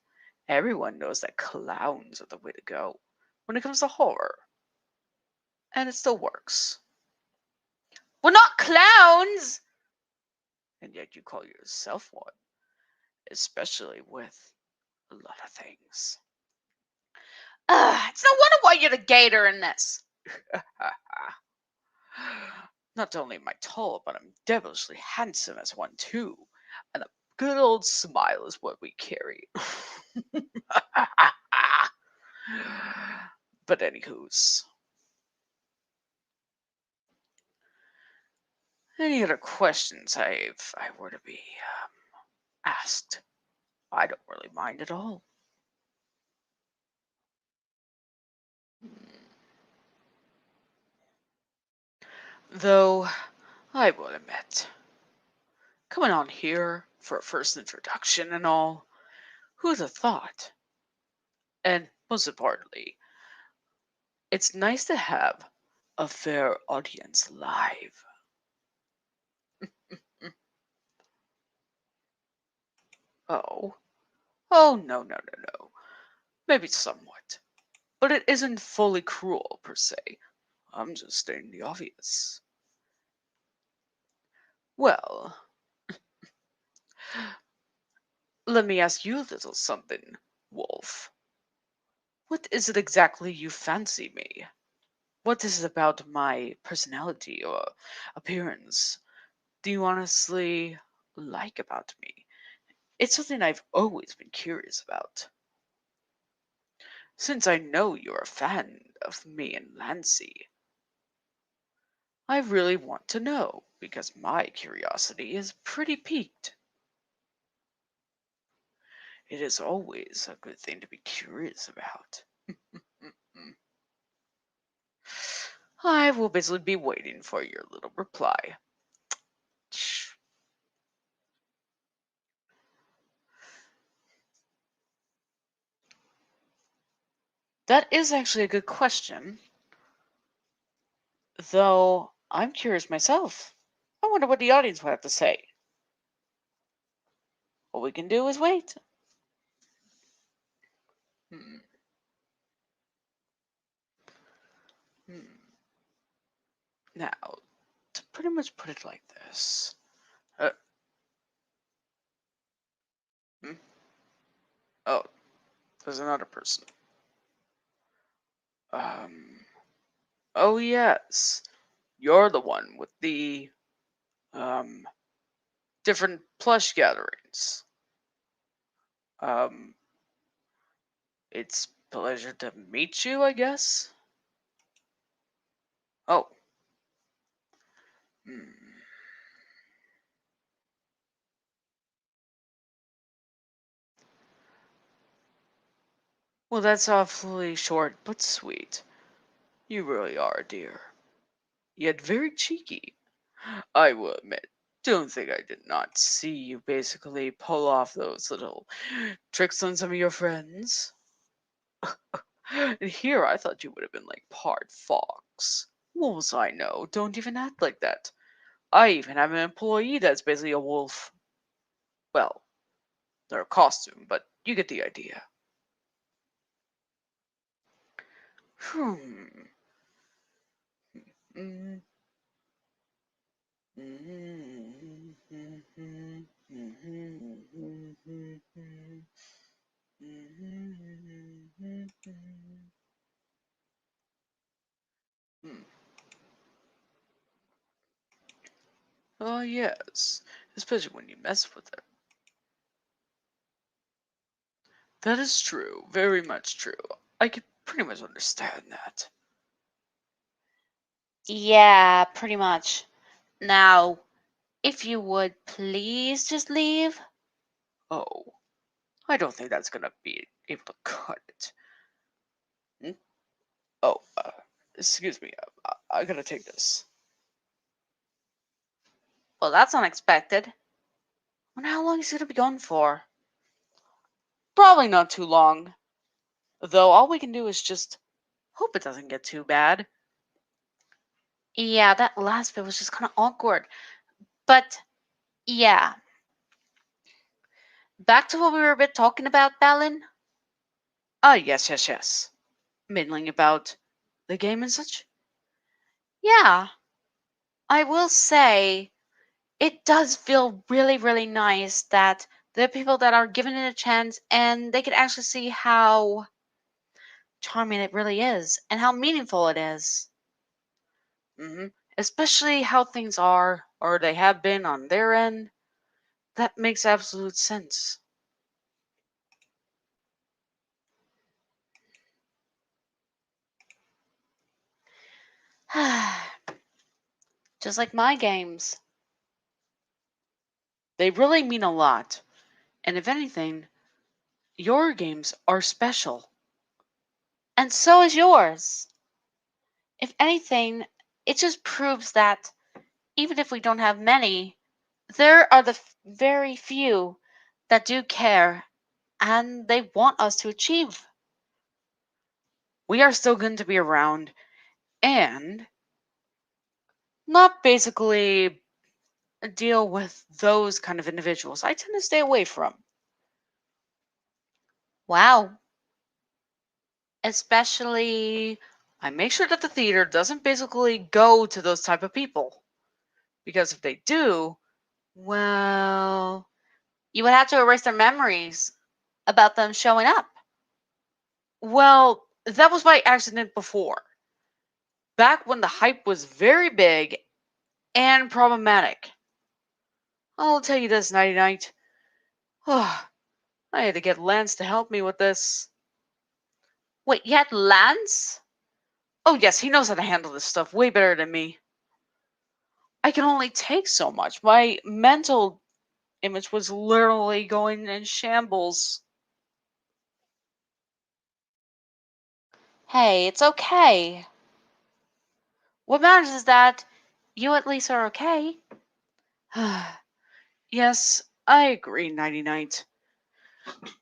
Speaker 2: everyone knows that clowns are the way to go when it comes to horror, and it still works. We're not clowns! And yet you call yourself one, especially with a lot of things. It's no wonder why you're the gator in this. Not only am I tall, but I'm devilishly handsome as one too. And a good old smile is what we carry. But anywho's. Any other questions I were to be asked? I don't really mind at all. Though, I will admit, coming on here for a first introduction and all, who'd have thought? And most importantly, it's nice to have a fair audience live. Oh, oh, no, no, no, no. Maybe somewhat. But it isn't fully cruel, per se. I'm just stating the obvious. Well, let me ask you a little something, Wolf. What is it exactly you fancy me? what is it about my personality or appearance do you honestly like about me? It's something I've always been curious about. Since I know you're a fan of me and Lancy, I really want to know because my curiosity is pretty piqued. It is always a good thing to be curious about. I will basically be waiting for your little reply. That is actually a good question, though I'm curious myself. I wonder what the audience would have to say. What we can do is wait. Hmm. Hmm. Now, to pretty much put it like this. Uh, hmm? Oh, there's another person. Um. Oh yes, you're the one with the um different plush gatherings. Um, it's pleasure to meet you, I guess. Oh. Hmm. Well, that's awfully short but sweet. You really are, dear. Yet very cheeky. I will admit, don't think I did not see you basically pull off those little tricks on some of your friends. And here I thought you would have been like part fox. Wolves I know don't even act like that. I even have an employee that's basically a wolf. Well, they're a costume, but you get the idea. Hmm. Mm, mm, mm, mm, mm, mm, mm, mm. Oh, yes, especially when you mess with her. That is true, very much true. I can pretty much understand that.
Speaker 1: Yeah, pretty much. Now, if you would please just leave.
Speaker 2: Oh, I don't think that's gonna be able to cut it. Hmm? Oh, excuse me, I gotta take this.
Speaker 1: Well, that's unexpected. Wonder how long he's gonna be gone for.
Speaker 2: Probably not too long, though all we can do is just hope it doesn't get too bad.
Speaker 1: Yeah, that last bit was just kind of awkward. But yeah, back to what we were a bit talking about, Balan.
Speaker 2: Ah, yes, yes, yes. Middling about the game and such?
Speaker 1: Yeah, I will say it does feel really, really nice that there are people that are given it a chance and they can actually see how charming it really is and how meaningful it is.
Speaker 2: Hmm. Especially how things are, or they have been on their end. That makes absolute sense.
Speaker 1: Just like my games.
Speaker 2: They really mean a lot. And if anything, your games are special.
Speaker 1: And so is yours. If anything, it just proves that even if we don't have many, there are the very few that do care and they want us to achieve.
Speaker 2: We are still going to be around and not basically deal with those kind of individuals. I tend to stay away from.
Speaker 1: Wow. Especially,
Speaker 2: I make sure that the theater doesn't basically go to those type of people. Because if they do, well,
Speaker 1: you would have to erase their memories about them showing up.
Speaker 2: well, that was by accident before. back when the hype was very big and problematic. I'll tell you this, Nighty Night. I had to get Lance to help me with this.
Speaker 1: Wait, you had Lance?
Speaker 2: Oh, yes, he knows how to handle this stuff way better than me. I can only take so much. My mental image was literally going in shambles.
Speaker 1: Hey, it's okay. What matters is that you at least are okay.
Speaker 2: Yes, I agree, Nighty Night.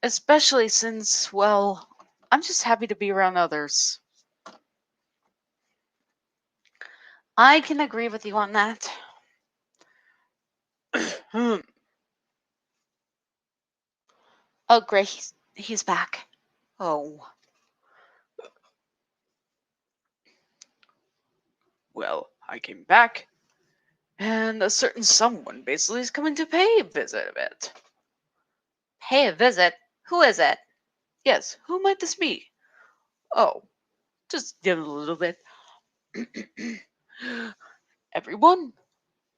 Speaker 2: Especially since, well, I'm just happy to be around others.
Speaker 1: I can agree with you on that.
Speaker 2: Hmm.
Speaker 1: Oh, great. He's back.
Speaker 2: Oh, well, I came back, and a certain someone basically is coming to pay a visit a bit.
Speaker 1: Pay a visit? Who is it?
Speaker 2: Yes, who might this be? Oh, just give it a little bit. Everyone,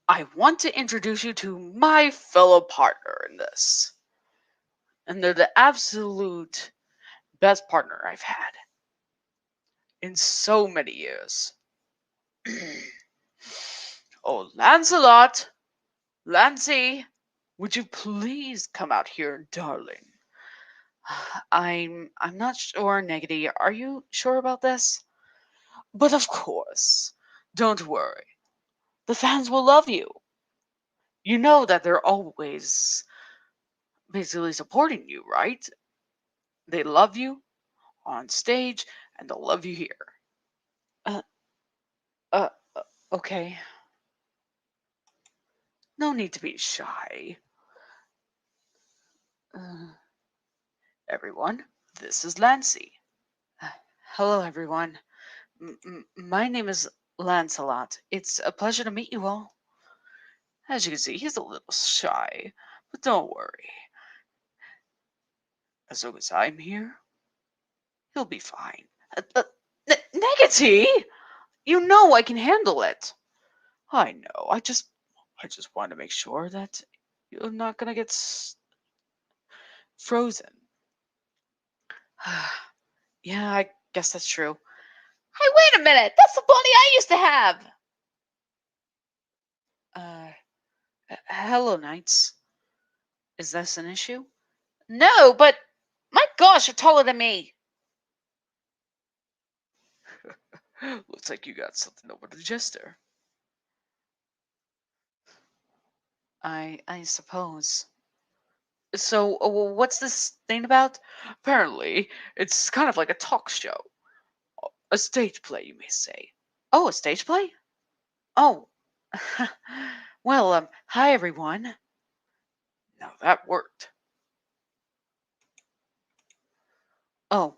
Speaker 2: I want to introduce you to my fellow partner in this. And they're the absolute best partner I've had in so many years. Oh, Lancelot! Lancey! Would you please come out here, darling? I'm not sure, Negedy. Are you sure about this? But of course. Don't worry. The fans will love you. You know that they're always basically supporting you, right? They love you on stage and they'll love you here. Uh, uh, okay. No need to be shy. Uh, everyone, this is Lancey. Uh, Hello, everyone. My name is Lancelot. It's a pleasure to meet you all. As you can see, he's a little shy, but don't worry. As long as I'm here, he'll be fine. Negative! You know I can handle it. I know. I just want to make sure that you're not gonna get frozen. Yeah, I guess that's true.
Speaker 1: Hey, wait a minute! That's the bunny I used to have!
Speaker 2: Uh, hello, Knights. Is this an issue?
Speaker 1: No, but my gosh, you're taller than me!
Speaker 2: Looks like you got something over the jester. I suppose. So, what's this thing about? Apparently, it's kind of like a talk show. A stage play, you may say.
Speaker 1: Oh, a stage play?
Speaker 2: Oh. Well, hi everyone. Now that worked. Oh,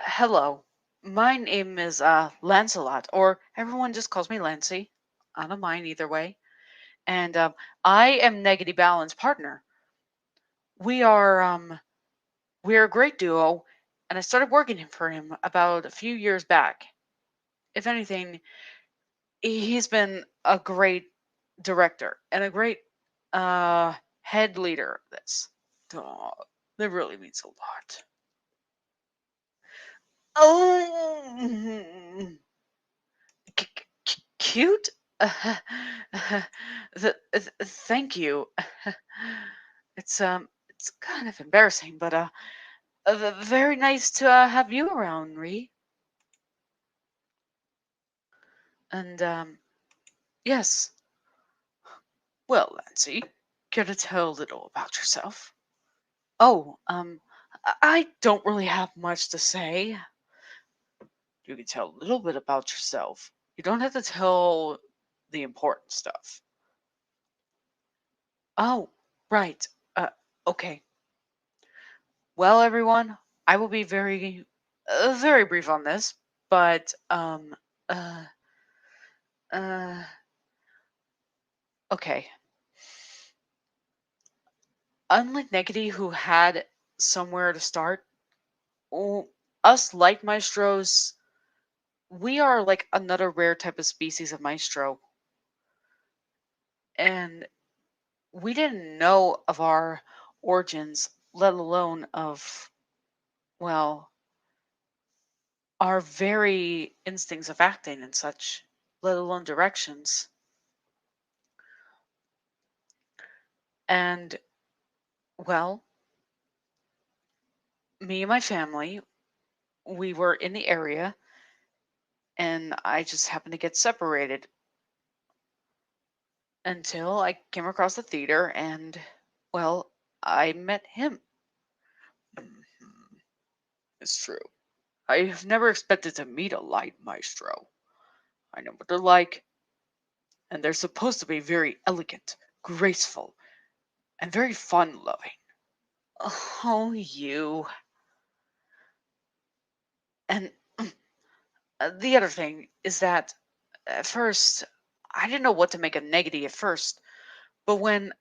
Speaker 2: hello. My name is Lancelot, or everyone just calls me Lancy. I don't mind either way. And I am Negative Balan's partner. We are we're a great duo, and I started working for him about a few years back. If anything, he's been a great director and a great uh head leader of this. Oh, that really means a lot. Oh, cute. Thank you. It's kind of embarrassing, but very nice to have you around, Ree. And yes. Well, Nancy, care to tell a little about yourself? Oh, I don't really have much to say. You can tell a little bit about yourself. You don't have to tell the important stuff. Oh, right. Okay. Well, everyone, I will be very brief on this, but uh, uh, okay. Unlike Negati, who had somewhere to start, us light maestros we are like another rare type of species of maestro, and we didn't know of our origins, let alone of, well, our very instincts of acting and such, let alone directions. And, well, me and my family, we were in the area, and I just happened to get separated until I came across the theater and, well, I met him. Mhm. It's true. I have never expected to meet a light maestro. I know what they're like, and they're supposed to be very elegant, graceful, and very fun loving. Oh, you. And the other thing is that at first, I didn't know what to make of Negative at first, but when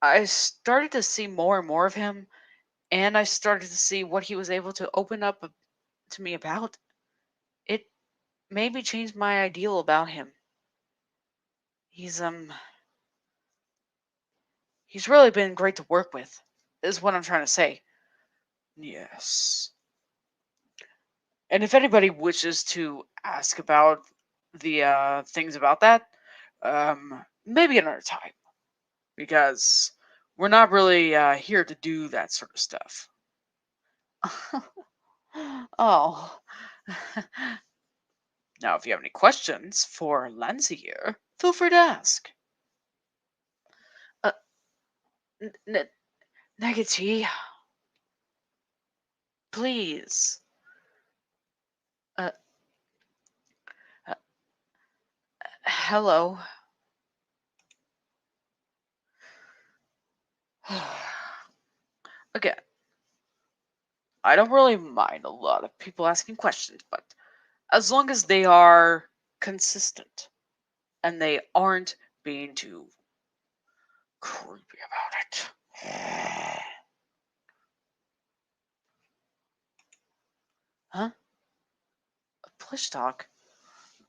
Speaker 2: I started to see more and more of him, and I started to see what he was able to open up to me about, it made me change my ideal about him. He's he's really been great to work with, is what I'm trying to say. Yes. And if anybody wishes to ask about the things about that, maybe another time, because we're not really here to do that sort of stuff. Oh. Now, if you have any questions for Lancy here, feel free to ask. Uh, Negative, please. Uh, uh, hello. Again, I don't really mind a lot of people asking questions, but as long as they are consistent and they aren't being too creepy about it. Huh? A plush talk?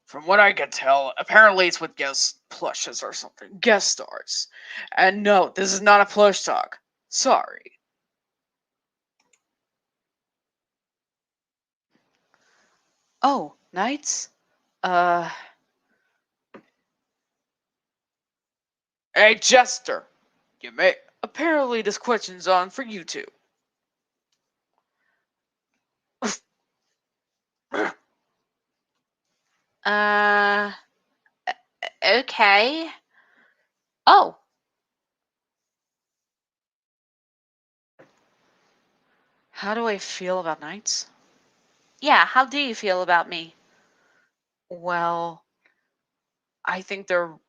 Speaker 2: From what I can tell, apparently it's with guest plushes or something. Guest stars. And no, this is not a plush talk. Sorry. Oh, knights? Uh. Hey, Jester! You may. Apparently, this question's on for you two.
Speaker 1: Uh, okay. Oh,
Speaker 2: How do I feel about knights?
Speaker 1: yeah, how do you feel about me?
Speaker 2: Well, I think they're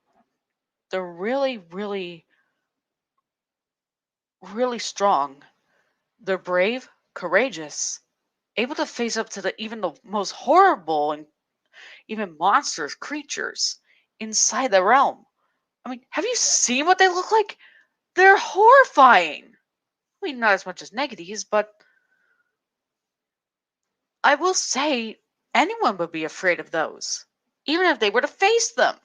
Speaker 2: really, really, really strong. They're brave, courageous, able to face up to even the most horrible and even monstrous creatures inside the realm. I mean, have you seen what they look like? They're horrifying. I mean, not as much as negatives, but I will say anyone would be afraid of those, even if they were to face them.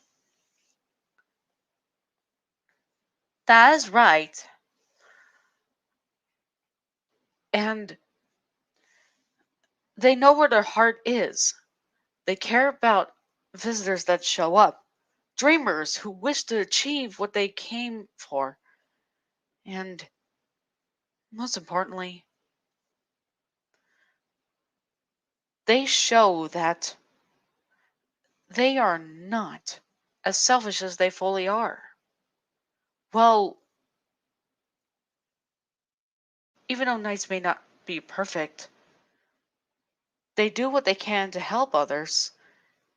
Speaker 1: That is right.
Speaker 2: And they know where their heart is. They care about visitors that show up, dreamers who wish to achieve what they came for, and most importantly, they show that they are not as selfish as they fully are. Well, even though knights may not be perfect, they do what they can to help others,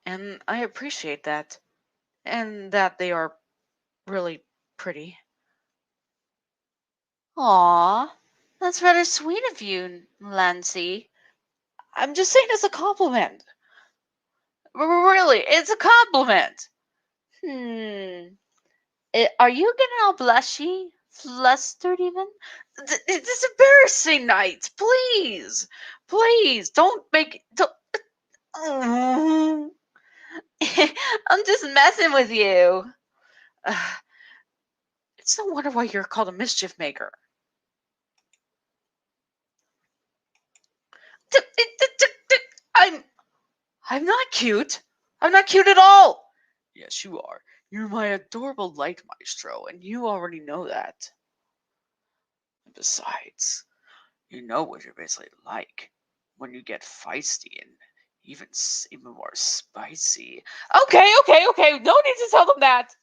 Speaker 2: and I appreciate that, and that they are really pretty.
Speaker 1: Aw, that's rather sweet of you, Lancy.
Speaker 2: I'm just saying as a compliment. Really, it's a compliment.
Speaker 1: Hmm. Are you getting all blushy? Flustered even?
Speaker 2: It's embarrassing, Knight. Please, please, don't make. Don't.
Speaker 1: I'm just messing with you.
Speaker 2: It's no wonder why you're called a mischief maker. I'm I'm not cute. I'm not cute at all. Yes, you are. You're my adorable light maestro, and you already know that. And besides, you know what you're basically like when you get feisty and even more spicy. Okay. No need to tell them that.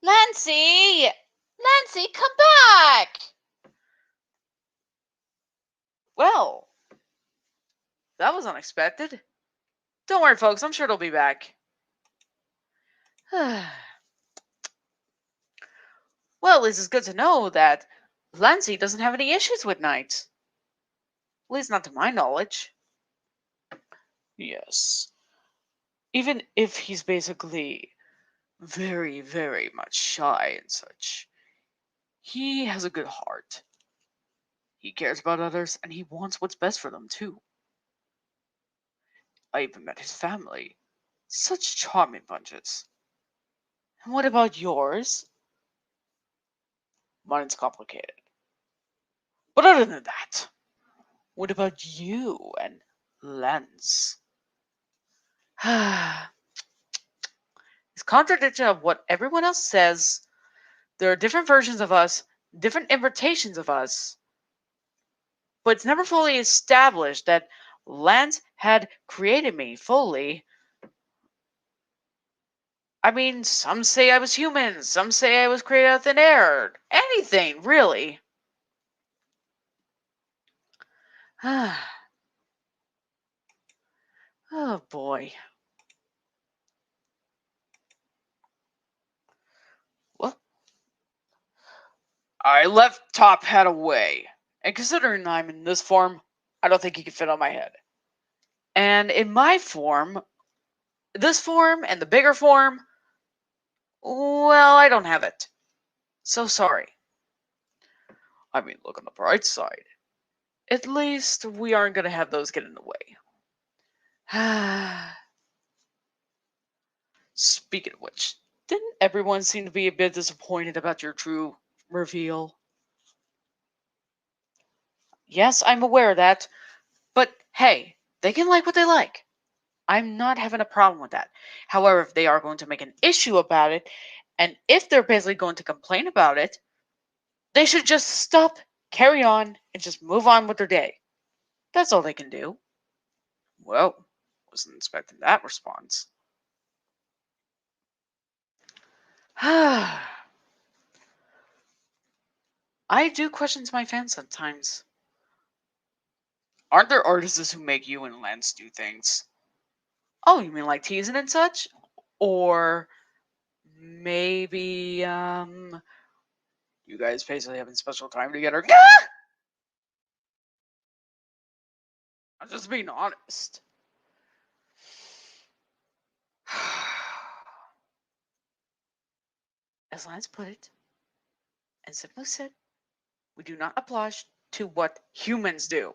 Speaker 1: Lancy! Lancy, come back!
Speaker 2: Well, that was unexpected. Don't worry, folks. I'm sure it'll be back. Well, at least it's good to know that Lancy doesn't have any issues with Knight. At least not to my knowledge. Yes. Even if he's basically very much shy and such, he has a good heart. He cares about others and he wants what's best for them too. I even met his family. Such charming bunches. And what about yours? Mine's complicated. But other than that, what about you and Lens? It's contradiction of what everyone else says. There are different versions of us, different interpretations of us, but it's never fully established that Lance had created me fully. I mean, some say I was human, some say I was created out of thin air. Anything, really. Oh boy. Well, I left Top Hat away. And considering I'm in this form, I don't think he can fit on my head. And in my form, this form and the bigger form, well, I don't have it. So sorry. I mean, look on the bright side. At least we aren't going to have those get in the way. Speaking of which, didn't everyone seem to be a bit disappointed about your true reveal? Yes, I'm aware of that. But hey, they can like what they like. I'm not having a problem with that. However, if they are going to make an issue about it, and if they're basically going to complain about it, they should just stop, carry on, and just move on with their day. That's all they can do. Well, wasn't expecting that response. I do question my fans sometimes. Aren't there artists who make you and Lance do things? Oh, you mean like teasing and such? Or maybe, you guys basically having special time together? I'm just being honest. As Lance put it, and simply said, we do not oblige to what humans do.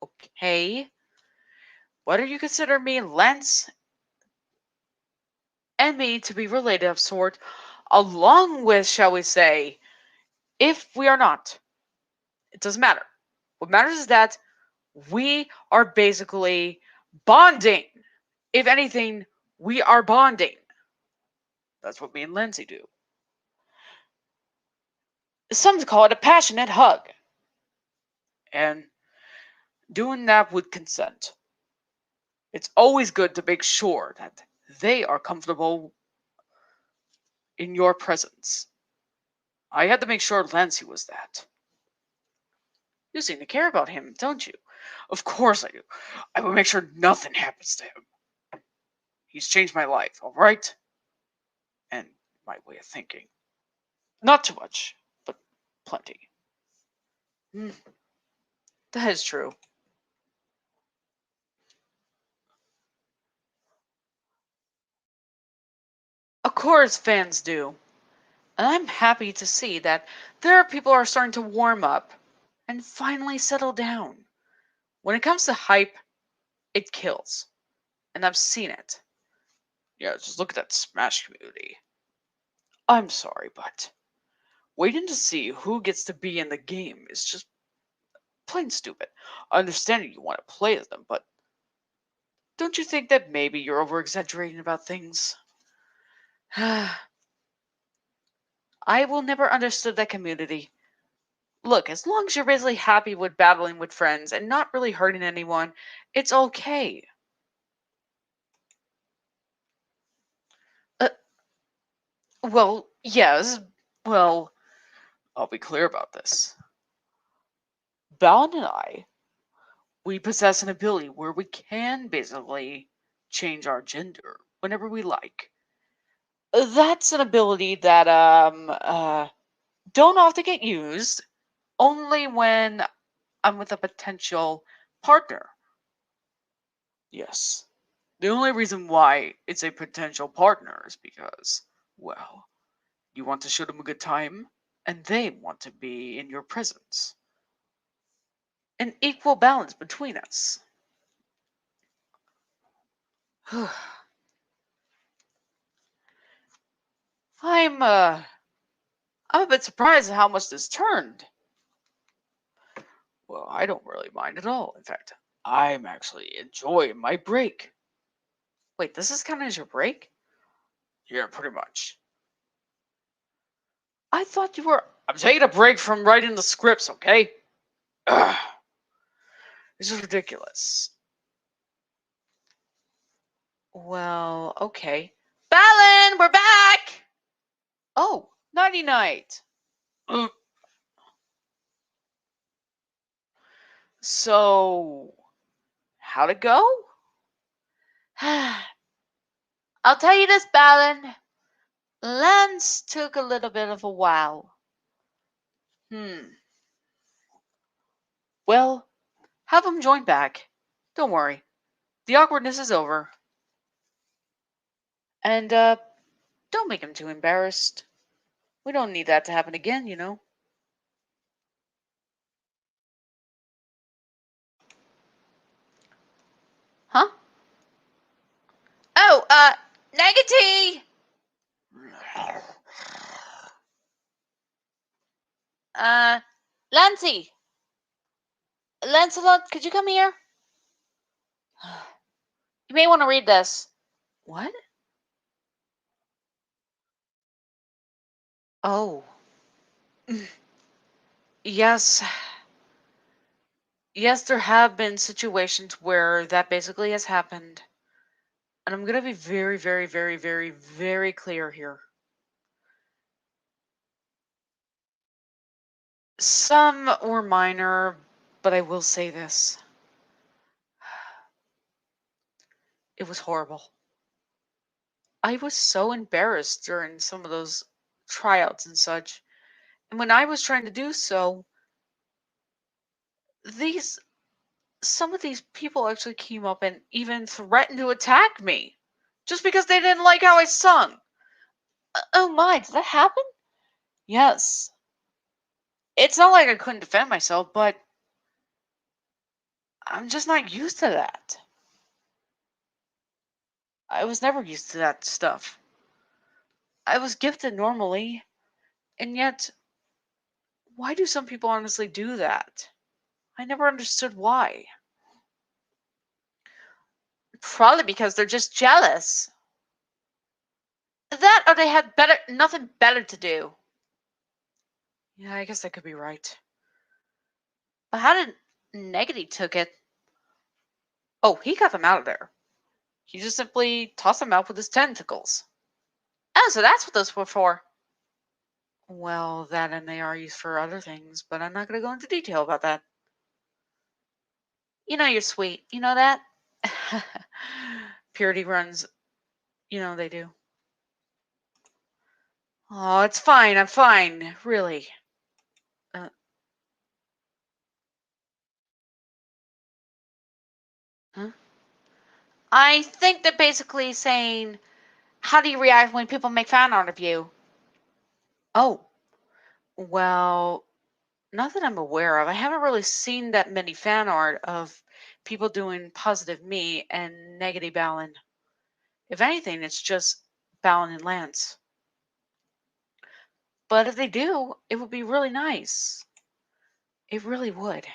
Speaker 2: Okay? Whether you consider me, Lance, and me to be related of sort, along with, shall we say, if we are not, it doesn't matter. What matters is that we are basically bonding. If anything, we are bonding. That's what me and Lindsay do. Some call it a passionate hug. And doing that with consent. It's always good to make sure that they are comfortable in your presence. I had to make sure Lancy was that. You seem to care about him, don't you? Of course I do. I will make sure nothing happens to him. He's changed my life, alright? And my way of thinking. Not too much, but plenty. Mm, that is true. Of course fans do. And I'm happy to see that there are people who are starting to warm up and finally settle down. When it comes to hype, it kills. And I've seen it. Yeah, just look at that Smash community. I'm sorry, but waiting to see who gets to be in the game is just plain stupid. I understand you want to play as them, but don't you think that maybe you're over exaggerating about things? I will never understood that community. Look, as long as you're basically happy with battling with friends and not really hurting anyone, it's okay. Uh, well, yes. Well, I'll be clear about this. Balan and I, we possess an ability where we can basically change our gender whenever we like. That's an ability that don't often get used, only when I'm with a potential partner. Yes. The only reason why it's a potential partner is because, well, you want to show them a good time, and they want to be in your presence. An equal balance between us. I'm uh I'm a bit surprised at how much this turned. Well, I don't really mind at all. In fact, I'm actually enjoying my break. Wait, this is kind of as your break? Yeah, pretty much. I thought you were. I'm taking a break from writing the scripts, okay? Ugh, this is ridiculous. Well, okay. Balan, we're back! Oh, nighty night. Mm, So, how'd it go? I'll tell you this, Balan. Lance took a little bit of a while. Hmm. Well, have him join back. Don't worry. The awkwardness is over. And, don't make him too embarrassed. We don't need that to happen again, you know. Huh? Oh, Negative! Uh, Lancey! Lancelot, could you come here? You may want to read this. What? Oh. Yes. Yes, there have been situations where that basically has happened. And I'm going to be very, very, very, very, very clear here. Some were minor, but I will say this. It was horrible. I was so embarrassed during some of those tryouts and such. And when I was trying to do so, these some of these people actually came up and even threatened to attack me just because they didn't like how I sung. Oh my, did that happen? Yes. It's not like I couldn't defend myself, but I'm just not used to that. I was never used to that stuff. I was gifted normally, and yet, why do some people honestly do that? I never understood why. Probably because they're just jealous. That or they had nothing better to do. Yeah, I guess that could be right. But how did Negati took it? Oh, he got them out of there. He just simply tossed them out with his tentacles. Oh, so that's what those were for. Well, that and they are used for other things, but I'm not going to go into detail about that. You know you're sweet. You know that? Purity runs. You know they do. Oh, it's fine. I'm fine. Really. Uh, huh? I think they're basically saying, how do you react when people make fan art of you? Oh, well, not that I'm aware of. I haven't really seen that many fan art of people doing positive me and negative Balan. If anything, it's just Balan and Lance. But if they do, it would be really nice. It really would.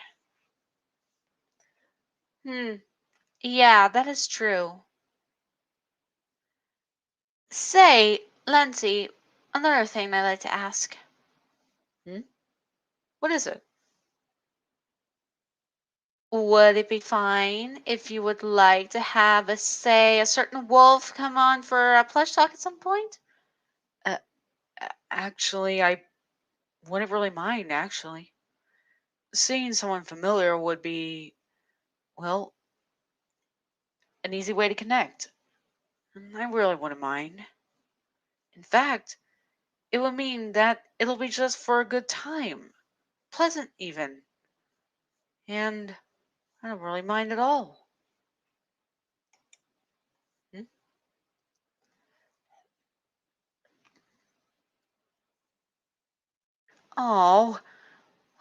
Speaker 1: Yeah, that is true. Say, Lancy, another thing I'd like to ask.
Speaker 2: What is it?
Speaker 1: Would it be fine if you would like to have, a certain wolf come on for a plush talk at some point?
Speaker 2: Actually, I wouldn't really mind, actually. Seeing someone familiar would be, well, an easy way to connect. And I really wouldn't mind. In fact, it would mean that it'll be just for a good time. Pleasant, even. And I don't really mind at all. Hmm? Oh,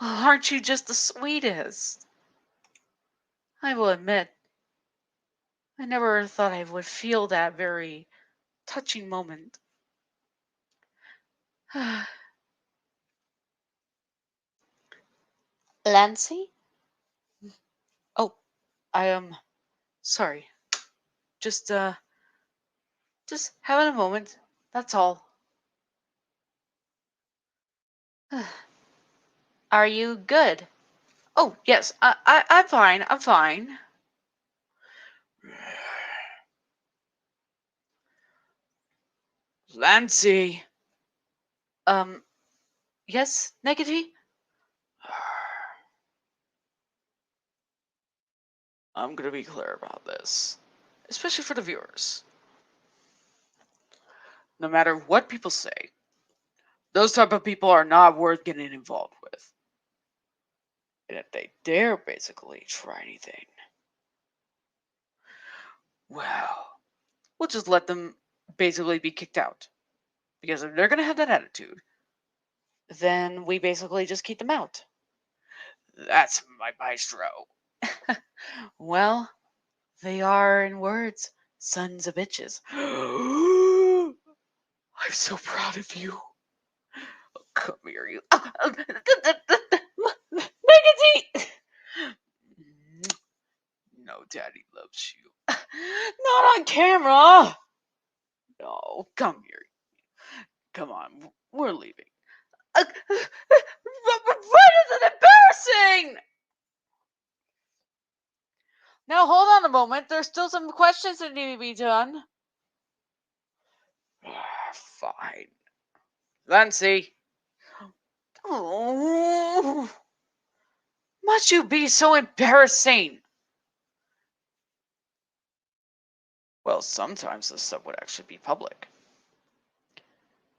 Speaker 2: aren't you just the sweetest? I will admit, I never thought I would feel that very touching moment.
Speaker 1: Lancy?
Speaker 2: Oh, I am sorry. Just just having a moment. That's all.
Speaker 1: Are you good?
Speaker 2: Oh, yes. I'm fine. I'm fine. Lancy. Um, yes, Negative? I'm gonna be clear about this, especially for the viewers. No matter what people say, those type of people are not worth getting involved with. And if they dare basically try anything, well, we'll just let them basically be kicked out. Because if they're gonna have that attitude, then we basically just keep them out. That's my maestro. Well, they are, in words, sons of bitches. I'm so proud of you. Come here, you. Magazine! No, Daddy loves you. Not on camera! No, come here. Come on, we're leaving. What is it embarrassing? Now hold on a moment. There's still some questions that need to be done. Fine. Lancy. Oh, must you be so embarrassing? Well, sometimes this stuff would actually be public.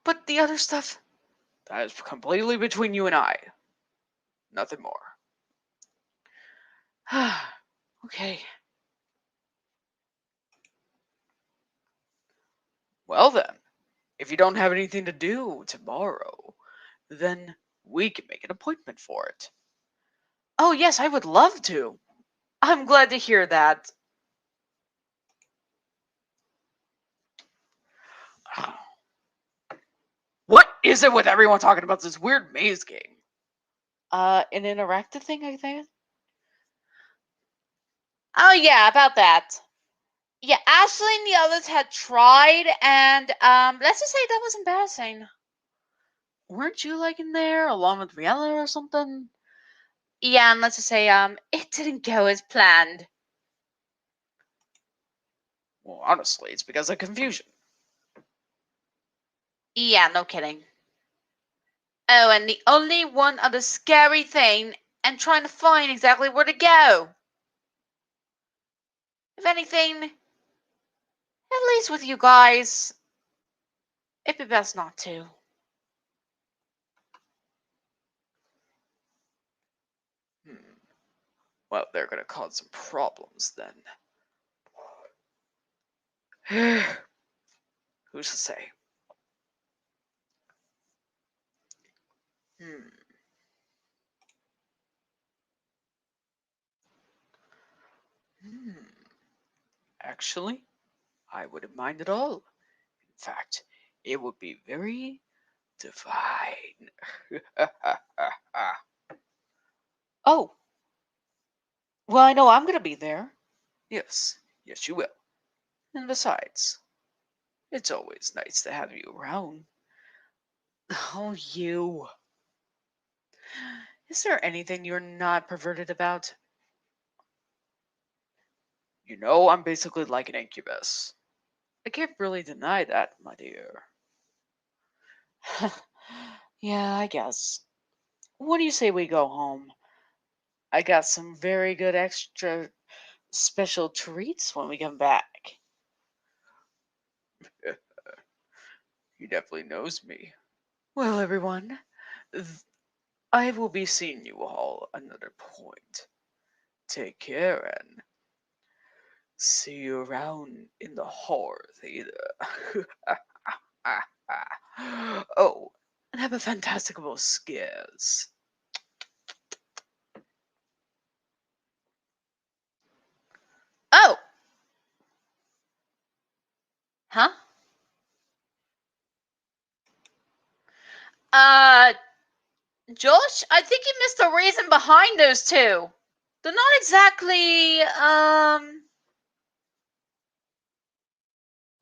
Speaker 2: But the other stuff, that is completely between you and I. Nothing more. Okay. Well then, if you don't have anything to do tomorrow, then we can make an appointment for it. Oh, yes, I would love to. I'm glad to hear that. What is it with everyone talking about this weird maze game? An interactive thing, I think?
Speaker 1: Oh, yeah, about that. Yeah, Ashley and the others had tried, and let's just say that was embarrassing.
Speaker 2: Weren't you like in there along with Rihanna or something?
Speaker 1: Yeah, and let's just say it didn't go as planned.
Speaker 2: Well, honestly, it's because of confusion.
Speaker 1: Yeah, no kidding. Oh, and the only one other scary thing, and trying to find exactly where to go. If anything, at least with you guys, it'd be best not to.
Speaker 2: Hmm. Well, they're gonna cause some problems then. Who's to say? Hmm. Actually, I wouldn't mind at all. In fact, it would be very divine. Oh, well, I know I'm going to be there. Yes, yes, you will. And besides, it's always nice to have you around. Oh, you. Is there anything you're not perverted about? You know, I'm basically like an incubus. I can't really deny that, my dear. Yeah, I guess. What do you say we go home? I got some very good extra special treats when we come back. He definitely knows me. Well, everyone, I will be seeing you all another point. Take care and see you around in the horror theater. Oh, and have a fantastical scares.
Speaker 1: Oh, huh? Uh, Josh, I think you missed the reason behind those two. They're not exactly,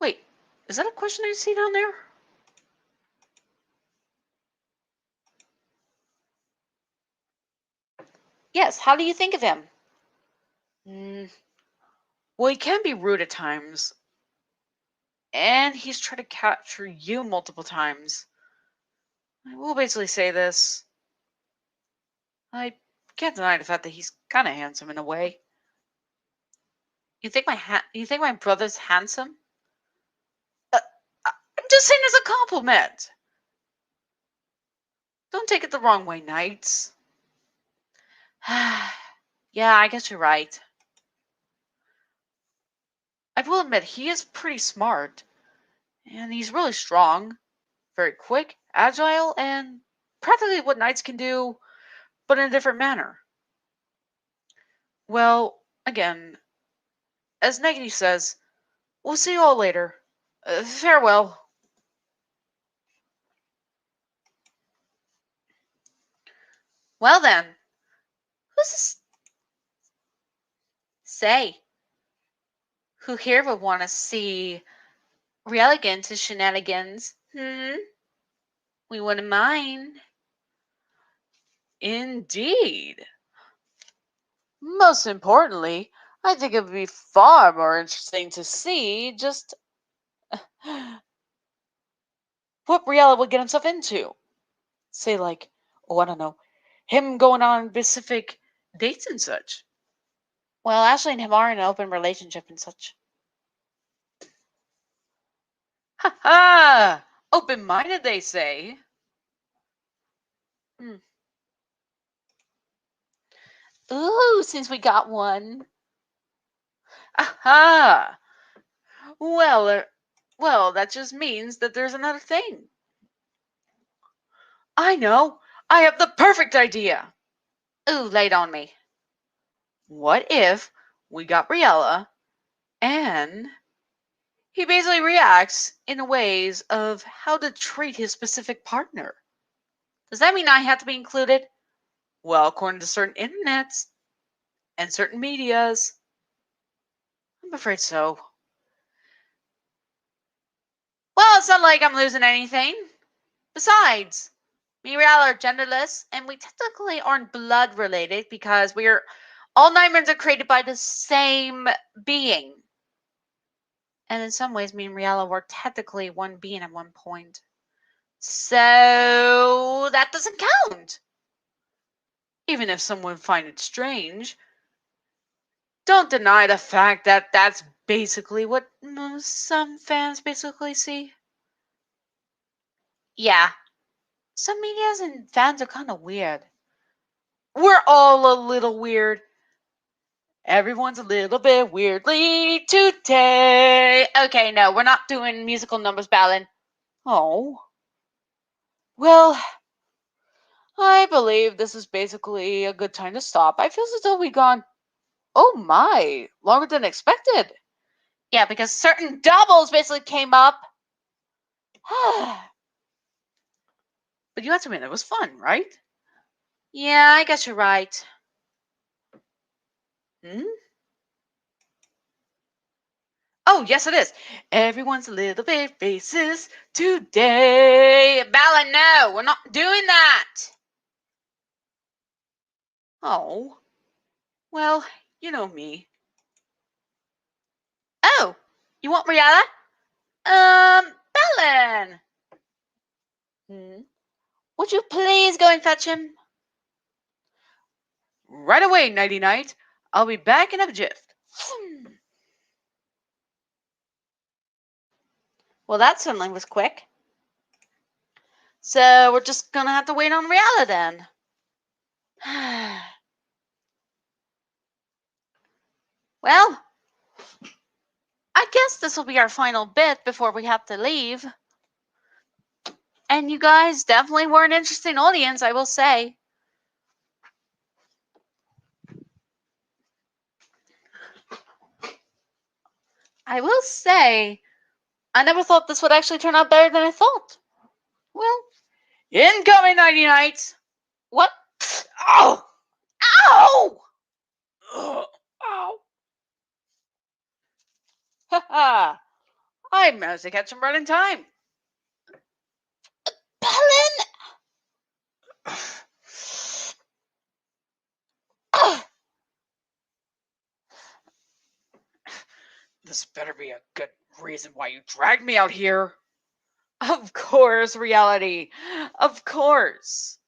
Speaker 2: Wait, is that a question I see down there?
Speaker 1: yes, how do you think of him?
Speaker 2: Mm, well, he can be rude at times, and he's tried to capture you multiple times. I will basically say this. I can't deny the fact that he's kind of handsome in a way.
Speaker 1: You think my brother's handsome?
Speaker 2: Uh, I'm just saying as a compliment. Don't take it the wrong way, Knights.
Speaker 1: Yeah, I guess you're right.
Speaker 2: I will admit he is pretty smart, and he's really strong, very quick, agile, and practically what knights can do, but in a different manner. Well, again, as Neggy says, we'll see you all later. Farewell.
Speaker 1: Well then, who's this? Say, who here would want to see Relegant to Shenanigans? We wouldn't mind.
Speaker 2: Indeed. Most importantly, I think it would be far more interesting to see just what Riella would get himself into. Say, like, oh, I don't know, him going on specific dates and such.
Speaker 1: Well, Ashley and him are in an open relationship and such.
Speaker 2: Ha ha! Open minded, they say. Hmm.
Speaker 1: Ooh, since we got one.
Speaker 2: Aha! Well, well, that just means that there's another thing. I know! I have the perfect idea!
Speaker 1: Ooh, laid on me.
Speaker 2: What if we got Riella and he basically reacts in ways of how to treat his specific partner?
Speaker 1: Does that mean I have to be included?
Speaker 2: Well, according to certain internets and certain medias, I'm afraid so.
Speaker 1: Well, it's not like I'm losing anything. Besides, me and Real are genderless, and we technically aren't blood related because we're all nightmares are created by the same being. And in some ways, me and Riala were technically one being at one point. So that doesn't count.
Speaker 2: Even if someone find it strange, don't deny the fact that that's basically what some fans basically see.
Speaker 1: Yeah. Some medias and fans are kind of weird.
Speaker 2: We're all a little weird. Everyone's a little bit weirdly today.
Speaker 1: Okay, no, we're not doing musical numbers, Balan.
Speaker 2: Oh. Well, I believe this is basically a good time to stop. I feel as though we've gone, oh my, longer than expected.
Speaker 1: Yeah, because certain doubles basically came up.
Speaker 2: But you have to admit, it was fun, right?
Speaker 1: Yeah, I guess you're right.
Speaker 2: Hmm? Oh, yes, it is. Everyone's a little bit racist today.
Speaker 1: Balan, no, we're not doing that.
Speaker 2: Oh, well, you know me.
Speaker 1: Oh, you want Rihanna? Balan,
Speaker 2: Hmm?
Speaker 1: would you please go and fetch him?
Speaker 2: Right away, Nighty Night. I'll be back in a jiff.
Speaker 1: Well, that certainly was quick. So we're just gonna have to wait on Rihanna then. Well, I guess this will be our final bit before we have to leave. And you guys definitely were an interesting audience, I will say. I will say, I never thought this would actually turn out better than I thought.
Speaker 2: Well, incoming, Nighty Night.
Speaker 1: What?
Speaker 2: Oh!
Speaker 1: Ow!
Speaker 2: Ugh. Ow! Ha ha! I managed to catch him right in time.
Speaker 1: Balan!
Speaker 2: This better be a good reason why you dragged me out here. Of course, reality. Of course.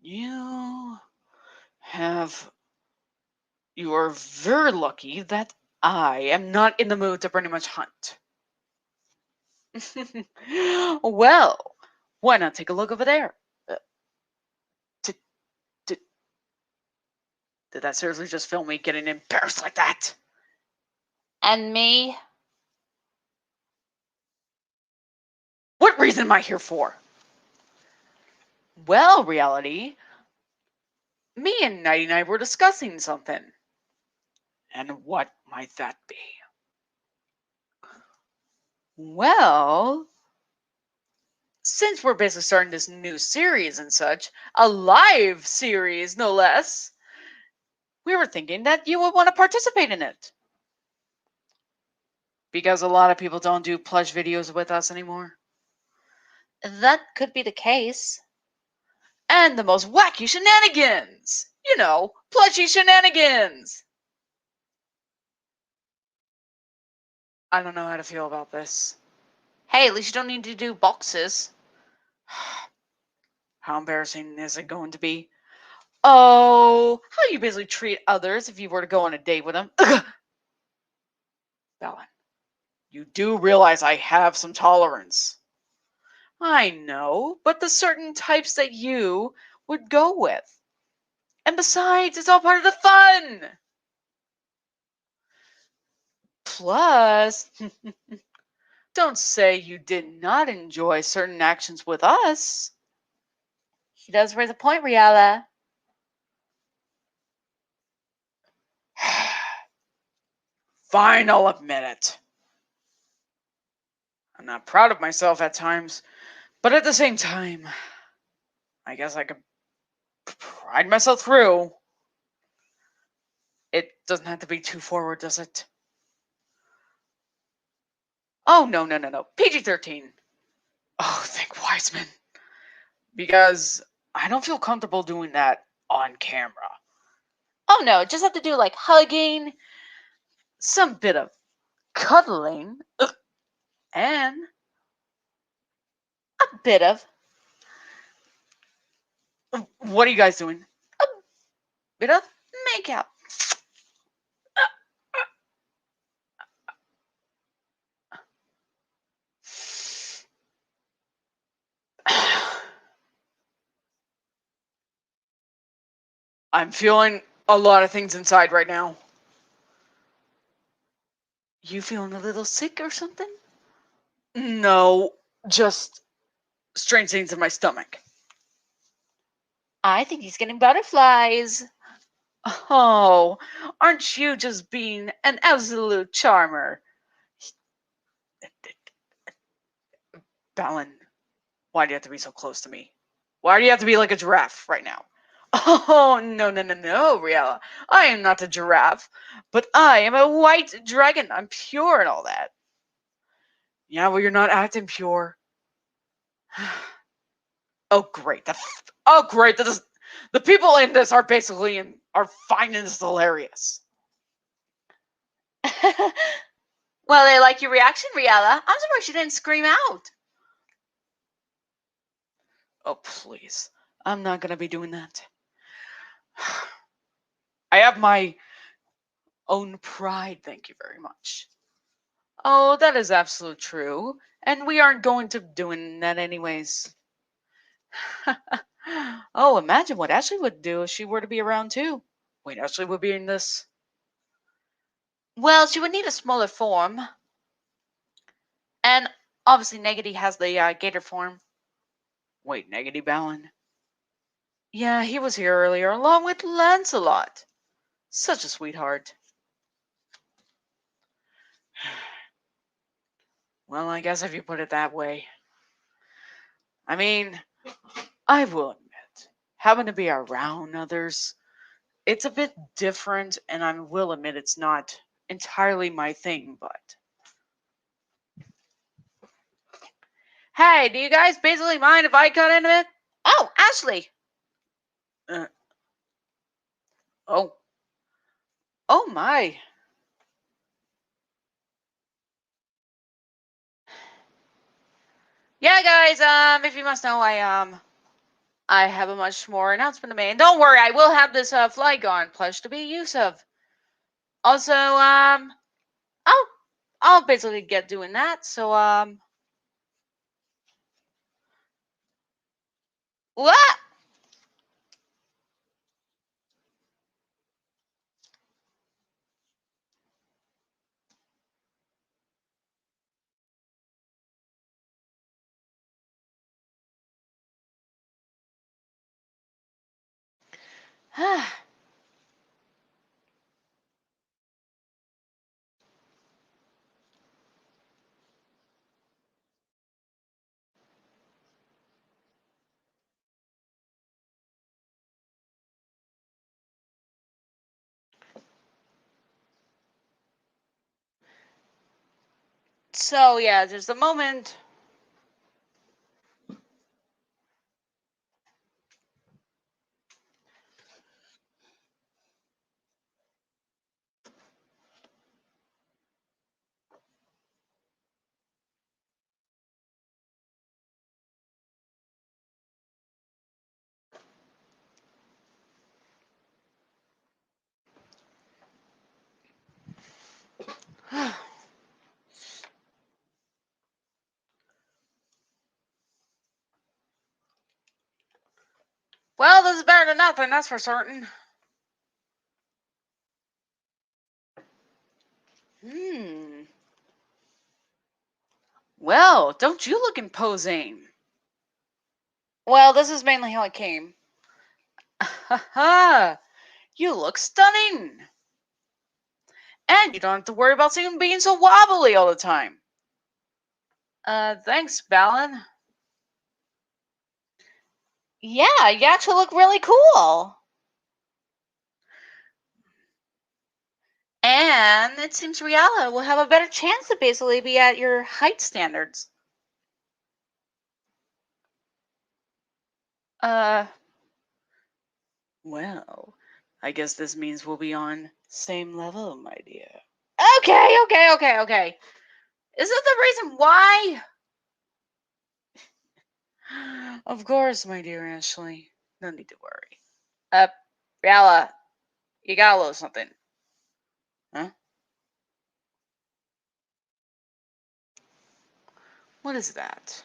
Speaker 2: You have. You are very lucky that I am not in the mood to pretty much hunt. Well, why not take a look over there? Did, did, did that seriously just film me getting embarrassed like that?
Speaker 1: And me?
Speaker 2: What reason am I here for? Well, reality, me and Nighty Night were discussing something. And what might that be? Well, since we're basically starting this new series and such, a live series no less, we were thinking that you would want to participate in it. Because a lot of people don't do plush videos with us anymore.
Speaker 1: That could be the case.
Speaker 2: And the most wacky shenanigans! You know, plushy shenanigans! I don't know how to feel about this.
Speaker 1: Hey, at least you don't need to do boxes.
Speaker 2: How embarrassing is it going to be? Oh, how you basically treat others if you were to go on a date with them. Balan, you do realize I have some tolerance. I know, but the certain types that you would go with. And besides, it's all part of the fun. Plus, don't say you did not enjoy certain actions with us.
Speaker 1: He does raise a point, Riala.
Speaker 2: Fine, I'll admit it. I'm not proud of myself at times, but at the same time, I guess I could pride myself through. It doesn't have to be too forward, does it? Oh, no. PG-13. Oh, thank Wiseman. Because I don't feel comfortable doing that on camera.
Speaker 1: Oh no, just have to do like hugging.
Speaker 2: Some bit of cuddling, and
Speaker 1: A bit of.
Speaker 2: what are you guys doing?
Speaker 1: A bit of makeup.
Speaker 2: I'm feeling a lot of things inside right now. You feeling a little sick or something? No, just strange things in my stomach.
Speaker 1: I think he's getting butterflies.
Speaker 2: Oh, aren't you just being an absolute charmer? Balan, why do you have to be so close to me? Why do you have to be like a giraffe right now? Oh, no, no, no, no, Riella. I am not a giraffe, but I am a white dragon. I'm pure and all that. Yeah, well, you're not acting pure. Oh, great. Oh, great. The people in this are basically are finding this hilarious.
Speaker 1: Well, I like your reaction, Riella. I'm surprised she didn't scream out.
Speaker 2: Oh, please. I'm not going to be doing that. I have my own pride, thank you very much. Oh, that is absolute true. And we aren't going to doing that anyways. Oh, imagine what Ashley would do if she were to be around too. Wait, Ashley would be in this?
Speaker 1: Well, she would need a smaller form. And obviously, Negedy has the gator form.
Speaker 2: Wait, Negative Balan? Yeah, he was here earlier along with Lancelot. Such a sweetheart. Well, I guess if you put it that way. I mean, I will admit, having to be around others, it's a bit different, and I will admit it's not entirely my thing, but.
Speaker 1: Hey, do you guys basically mind if I cut into it? Oh, Ashley!
Speaker 2: Uh, oh. Oh my.
Speaker 1: Yeah, guys, if you must know, I have a much more announcement to make. And don't worry, I will have this Flygon plush to be use of. Also, I'll basically get doing that. So, what? So yeah, there's a moment. Well, this is better than nothing, that's for certain.
Speaker 2: Hmm. Well, don't you look imposing?
Speaker 1: Well, this is mainly how it came.
Speaker 2: Ha ha! You look stunning! And you don't have to worry about seeing being so wobbly all the time. Thanks, Balan.
Speaker 1: Yeah, you actually look really cool. And it seems Riala will have a better chance to basically be at your height standards.
Speaker 2: Uh, well, I guess this means we'll be on same level, my dear.
Speaker 1: Okay. Is that the reason why?
Speaker 2: Of course, my dear Ashley. No need to worry.
Speaker 1: Riala, you got a little something.
Speaker 2: Huh? What is that?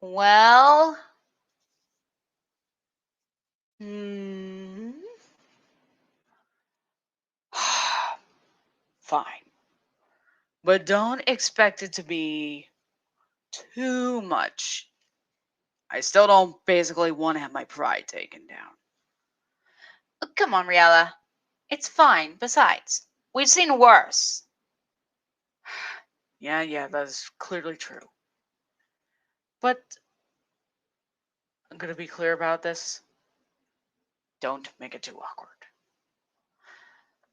Speaker 1: Well,
Speaker 2: Hmm. Fine. But don't expect it to be too much. I still don't basically want to have my pride taken down.
Speaker 1: Oh, come on, Riella. It's fine. Besides, we've seen worse.
Speaker 2: Yeah, that's clearly true. But I'm going to be clear about this. Don't make it too awkward.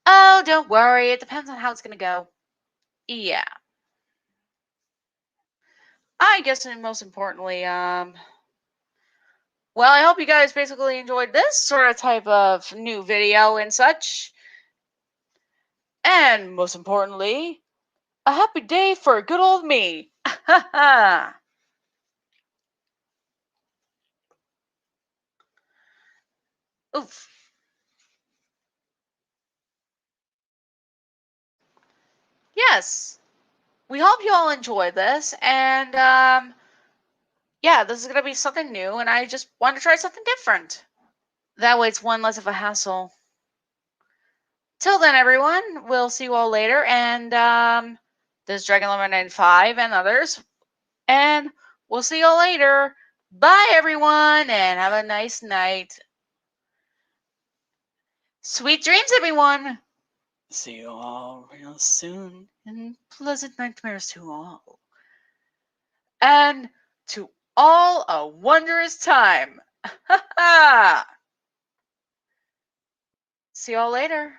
Speaker 1: Oh, don't worry. It depends on how it's going to go.
Speaker 2: Yeah. I guess, and most importantly, well, I hope you guys basically enjoyed this sort of type of new video and such. And most importantly, a happy day for good old me. Oof. Yes. We hope you all enjoyed this, and yeah, this is gonna be something new, and I just want to try something different. That way, it's one less of a hassle. Till then, everyone, we'll see you all later, and this is Dragon Lover 95 and others, and we'll see you all later. Bye, everyone, and have a nice night. Sweet dreams, everyone. See you all real soon, and pleasant nightmares to all. And to all a wondrous time. See you all later.